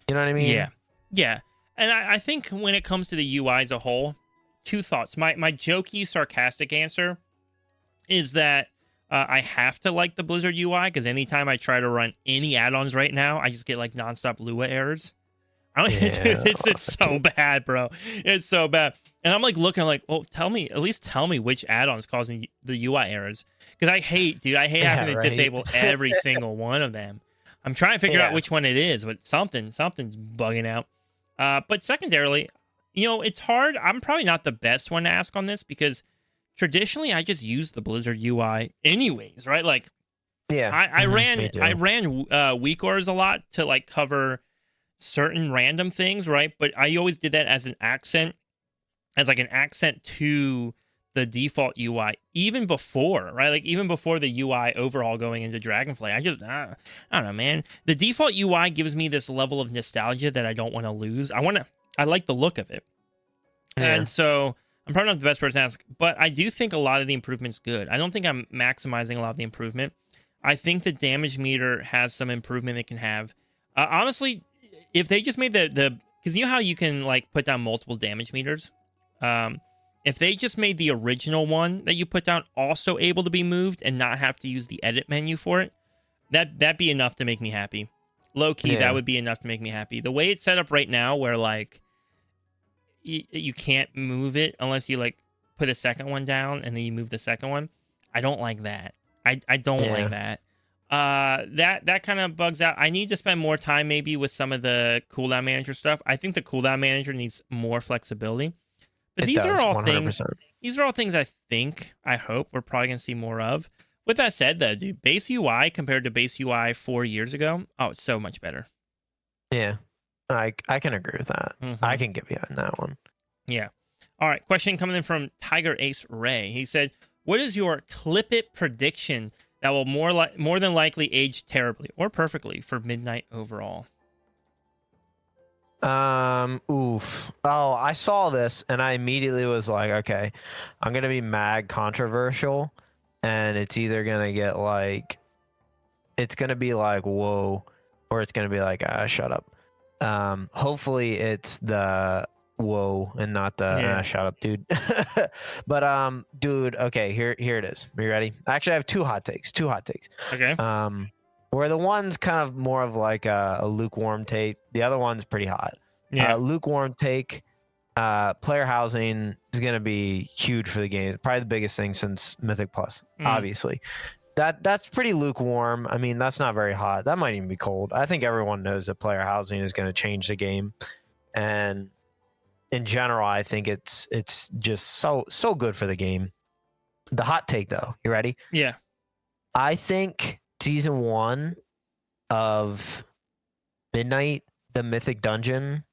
You know what I mean? Yeah. Yeah. And I think when it comes to the UI as a whole, two thoughts. My jokey, sarcastic answer is that I have to like the Blizzard UI because anytime I try to run any add-ons right now, I just get like nonstop Lua errors. It's so bad, bro. It's so bad. And I'm like looking like, well, at least tell me which add-ons causing the UI errors. Because I hate having to disable every single one of them. I'm trying to figure out which one it is, but something's bugging out. But secondarily, it's hard. I'm probably not the best one to ask on this because traditionally I just use the Blizzard UI anyways, right? Like, I ran weak ors a lot to like cover certain random things, right? But I always did that as an accent to the default UI, even before, right? Like even before the UI overhaul going into Dragonflight. I don't know, man. The default UI gives me this level of nostalgia that I don't want to lose. I like the look of it. Yeah. And so I'm probably not the best person to ask, but I do think a lot of the improvement's good. I don't think I'm maximizing a lot of the improvement. I think the damage meter has some improvement it can have. Honestly, if they just made because you know how you can like put down multiple damage meters? If they just made the original one that you put down also able to be moved and not have to use the edit menu for it, that'd be enough to make me happy. Low key, that would be enough to make me happy. The way it's set up right now, where like you can't move it unless you like put a second one down and then you move the second one. I don't like that. I don't like that. That kind of bugs out. I need to spend more time maybe with some of the cooldown manager stuff. I think the cooldown manager needs more flexibility. But these are all 100%. These are all things I hope we're probably going to see more of. With that said, though, dude, base UI compared to base UI 4 years ago, it's so much better. Yeah, I can agree with that. Mm-hmm. I can get behind that one. Yeah. All right, question coming in from Tiger Ace Ray. He said, what is your clip it prediction that will more than likely age terribly or perfectly for Midnight overall? Oof. Oh, I saw this and I immediately was like, okay, I'm gonna be mad controversial, and it's either gonna get like, it's gonna be like whoa, or it's gonna be like shut up. Hopefully it's the whoa and not the shut up, dude. But dude, okay, here it is. Are you ready? Actually, I have two hot takes. Okay. Where the one's kind of more of like a lukewarm take. The other one's pretty hot. Yeah. Lukewarm take. Player housing is going to be huge for the game. Probably the biggest thing since Mythic Plus, obviously. That's pretty lukewarm. I mean, that's not very hot. That might even be cold. I think everyone knows that player housing is going to change the game. And in general, I think it's just so good for the game. The hot take, though. You ready? Yeah. I think Season 1 of Midnight, the Mythic Dungeon,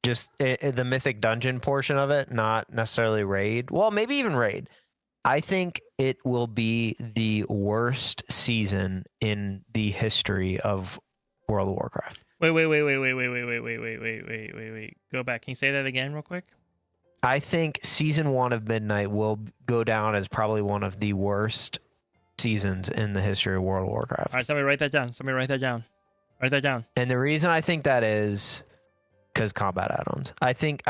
just the Mythic Dungeon portion of it, not necessarily Raid. Well, maybe even Raid. I think it will be the worst season in the history of World of Warcraft. Wait. Go back. Can you say that again real quick? I think Season 1 of Midnight will go down as probably one of the worst seasons in the history of World of Warcraft. All right, somebody write that down. Write that down. And the reason I think that is because combat add-ons. I think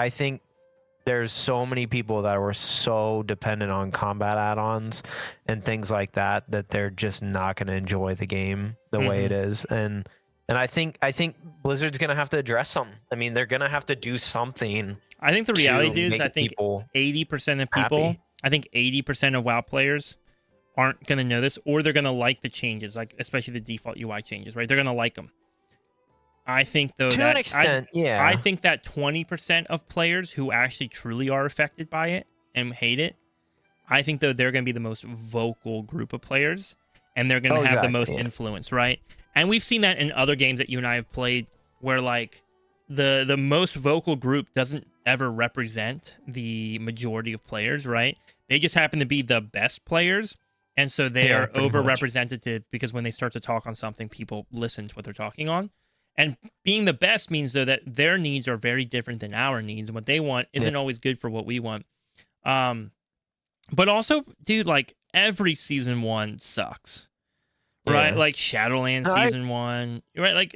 there's so many people that were so dependent on combat add-ons and things like that they're just not going to enjoy the game the way it is. And And I think Blizzard's gonna have to address them. I mean, they're gonna have to do something. I think the reality is, I think 80% of people, happy. I think 80% of WoW players aren't gonna know this, or they're gonna like the changes, like especially the default UI changes, right? They're gonna like them. I think though to that an extent, yeah. I think that 20% of players who actually truly are affected by it and hate it, I think though they're gonna be the most vocal group of players, and they're gonna have the most influence, right? And we've seen that in other games that you and I have played, where like the most vocal group doesn't ever represent the majority of players, right? They just happen to be the best players, and so they are overrepresented because when they start to talk on something, people listen to what they're talking on. And being the best means though that their needs are very different than our needs, and what they want isn't always good for what we want. But also, dude, like every season 1 sucks. Right, like Shadowlands season 1, right? Like,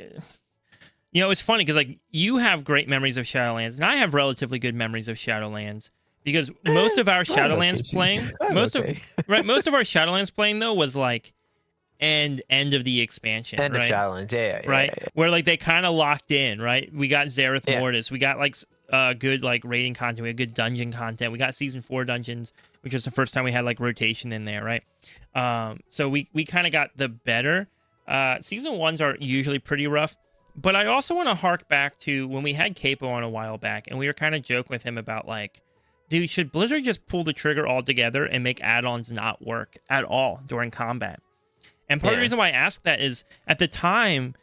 you know, it's funny because like you have great memories of Shadowlands, and I have relatively good memories of Shadowlands because most of our Shadowlands playing, most of our Shadowlands playing though was like end of the expansion, end right? of Shadowlands, right, yeah. where like they kind of locked in, right? We got Zareth Mortis, we got like good like raiding content, we had good dungeon content, we got season 4 dungeons, which was the first time we had like rotation in there, right? So we kind of got the better. Season 1s are usually pretty rough, but I also want to hark back to when we had Capo on a while back, and we were kind of joking with him about like, dude, should Blizzard just pull the trigger altogether and make add-ons not work at all during combat? And part of the reason why I asked that is at the time,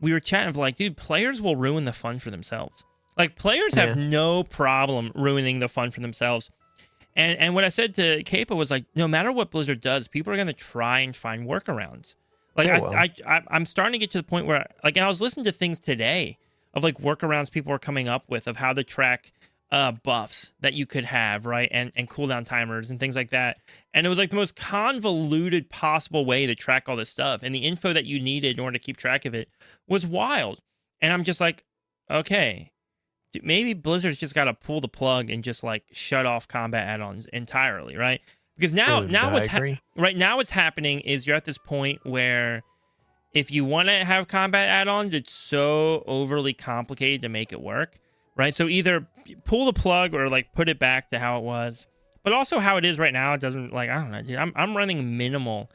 we were chatting of like, dude, players will ruin the fun for themselves. Like players have no problem ruining the fun for themselves. And what I said to Capo was like, no matter what Blizzard does, people are going to try and find workarounds. Like I'm starting to get to the point where like I was listening to things today of like workarounds people are coming up with of how to track buffs that you could have, right? And cooldown timers and things like that. And it was like the most convoluted possible way to track all this stuff. And the info that you needed in order to keep track of it was wild. And I'm just like, okay, maybe Blizzard's just got to pull the plug and just like shut off combat add-ons entirely, right? Because now what's happening is you're at this point where if you want to have combat add-ons, it's so overly complicated to make it work, right? So either pull the plug or like put it back to how it was, but also how it is right now. It doesn't like, I don't know, dude. I'm running minimal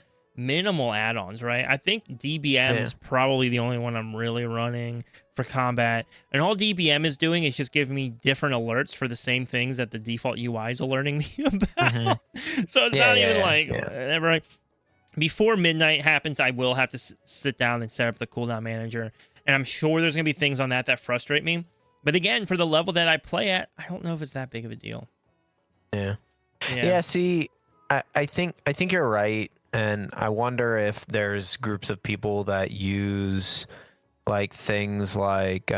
add-ons, right? I think DBM is probably the only one I'm really running for combat, and all DBM is doing is just giving me different alerts for the same things that the default UI is alerting me about. So it's not even like before midnight happens, I will have to sit down and set up the cooldown manager, and I'm sure there's gonna be things on that frustrate me. But again, for the level that I play at, I don't know if it's that big of a deal. See, I think you're right. And I wonder if there's groups of people that use like things like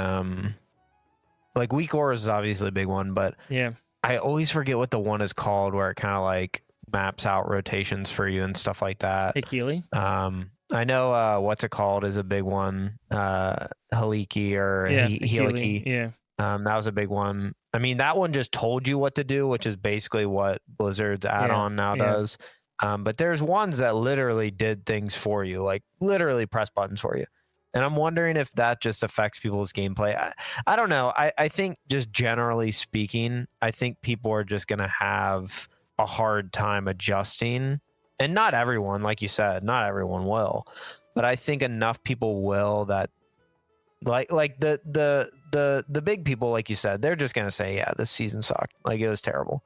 weak auras is obviously a big one, but I always forget what the one is called where it kind of like maps out rotations for you and stuff like that. Healy? I know what's it called is a big one. Haliki or Heliki. Yeah. That was a big one. I mean, that one just told you what to do, which is basically what Blizzard's add-on now does. But there's ones that literally did things for you, like literally press buttons for you. And I'm wondering if that just affects people's gameplay. I don't know. I think just generally speaking, I think people are just going to have a hard time adjusting. And not everyone, like you said, not everyone will. But I think enough people will that like the big people, like you said, they're just going to say, yeah, this season sucked. Like it was terrible.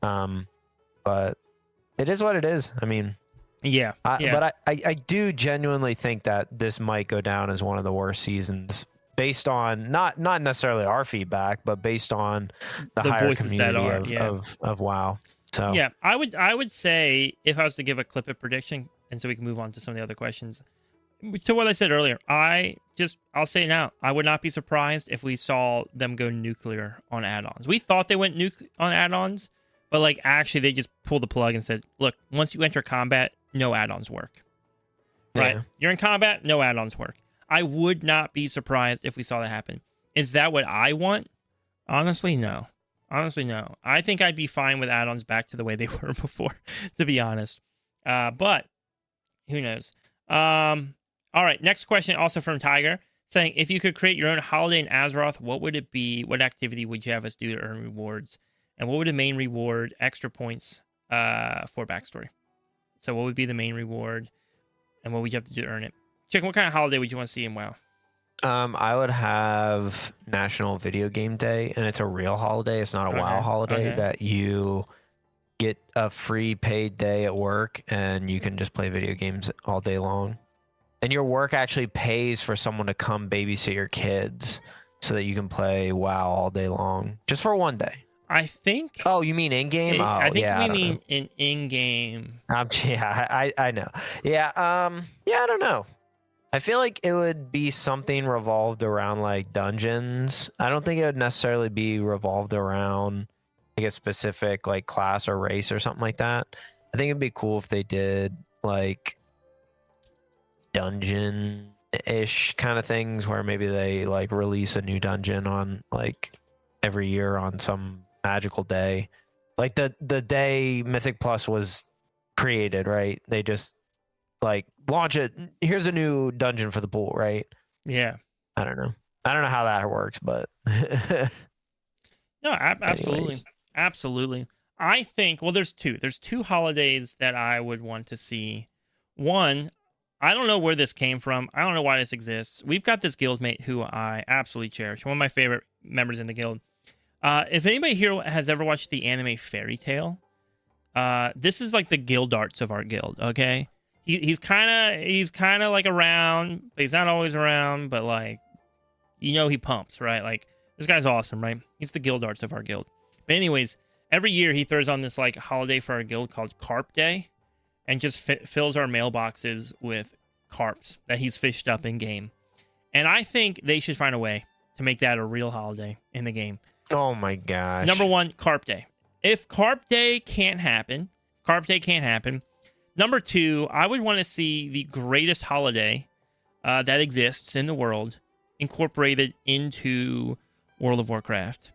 But it is what it is. I mean, but I do genuinely think that this might go down as one of the worst seasons based on not necessarily our feedback, but based on the higher community of WoW. So yeah, I would say if I was to give a clip of prediction, and so we can move on to some of the other questions. To what I said earlier, I'll say it now. I would not be surprised if we saw them go nuclear on add-ons. We thought they went nuke on add-ons. But, like, actually, they just pulled the plug and said, look, once you enter combat, no add-ons work. Right? Yeah. You're in combat, no add-ons work. I would not be surprised if we saw that happen. Is that what I want? Honestly, no. I think I'd be fine with add-ons back to the way they were before, to be honest. But who knows? All right, next question, also from Tiger, saying, if you could create your own holiday in Azeroth, what would it be? What activity would you have us do to earn rewards? And what would the main reward, extra points for backstory? So what would be the main reward, and what would you have to do to earn it? Chicken, what kind of holiday would you want to see in WoW? I would have National Video Game Day, and it's a real holiday. It's not a WoW holiday that you get a free paid day at work, and you can just play video games all day long. And your work actually pays for someone to come babysit your kids so that you can play WoW all day long, just for one day. I think. Oh, you mean in game? I think we mean in game. Yeah, I know. Yeah, I don't know. I feel like it would be something revolved around like dungeons. I don't think it would necessarily be revolved around like a specific like class or race or something like that. I think it'd be cool if they did like dungeon-ish kind of things where maybe they like release a new dungeon on like every year on some magical day, like the day Mythic Plus was created, right? They just like launch it. Here's a new dungeon for the pool, right? Yeah. I don't know how that works, but no, absolutely. Absolutely. I think, well, there's two holidays that I would want to see. One, I don't know where this came from. I don't know why this exists. We've got this guildmate who I absolutely cherish. One of my favorite members in the guild. If anybody here has ever watched the anime Fairy Tail, this is like the guild arts of our guild, okay? He's kind of like around, but he's not always around, but like, you know, he pumps, right? Like, this guy's awesome, right? He's the guild arts of our guild. But anyways, every year he throws on this like holiday for our guild called Carp Day, and just fills our mailboxes with carps that he's fished up in game. And I think they should find a way to make that a real holiday in the game. Oh my gosh. Number one, Carp Day. If Carp Day can't happen, number two, I would want to see the greatest holiday that exists in the world incorporated into World of Warcraft.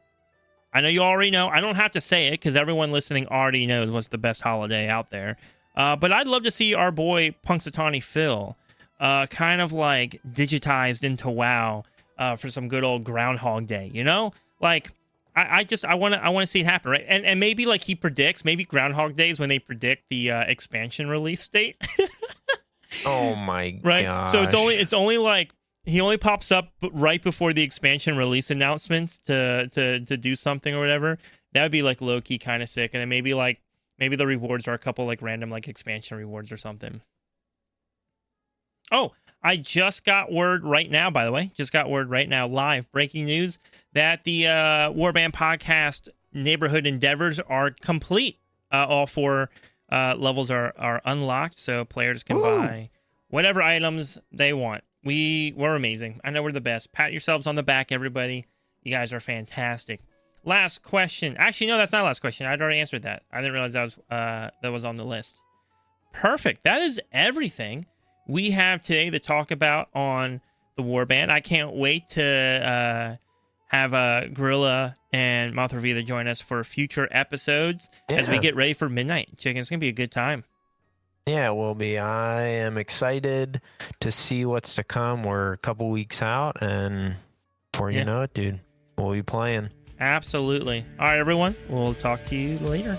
I know you already know. I don't have to say it because everyone listening already knows what's the best holiday out there. But I'd love to see our boy Punxsutawney Phil kind of like digitized into WoW for some good old Groundhog Day, you know? Like, I want to see it happen, right? And maybe like he predicts, maybe Groundhog Days when they predict the expansion release date. Oh my right? gosh. So it's only like he only pops up right before the expansion release announcements to do something or whatever. That would be like low key kind of sick. And then maybe the rewards are a couple like random like expansion rewards or something. Oh, I just got word right now, by the way. Just got word right now, live, breaking news, that the Warband podcast neighborhood endeavors are complete. All 4 levels are unlocked, so players can buy whatever items they want. We're amazing. I know we're the best. Pat yourselves on the back, everybody. You guys are fantastic. Last question. Actually, no, that's not last question. I'd already answered that. I didn't realize that was on the list. Perfect. That is everything we have today to talk about on the Warband. I can't wait to have Gorilla and Maltravida join us for future episodes as we get ready for Midnight Chicken. It's going to be a good time. Yeah, it will be. I am excited to see what's to come. We're a couple weeks out, and before you know it, dude, we'll be playing. Absolutely. All right, everyone. We'll talk to you later.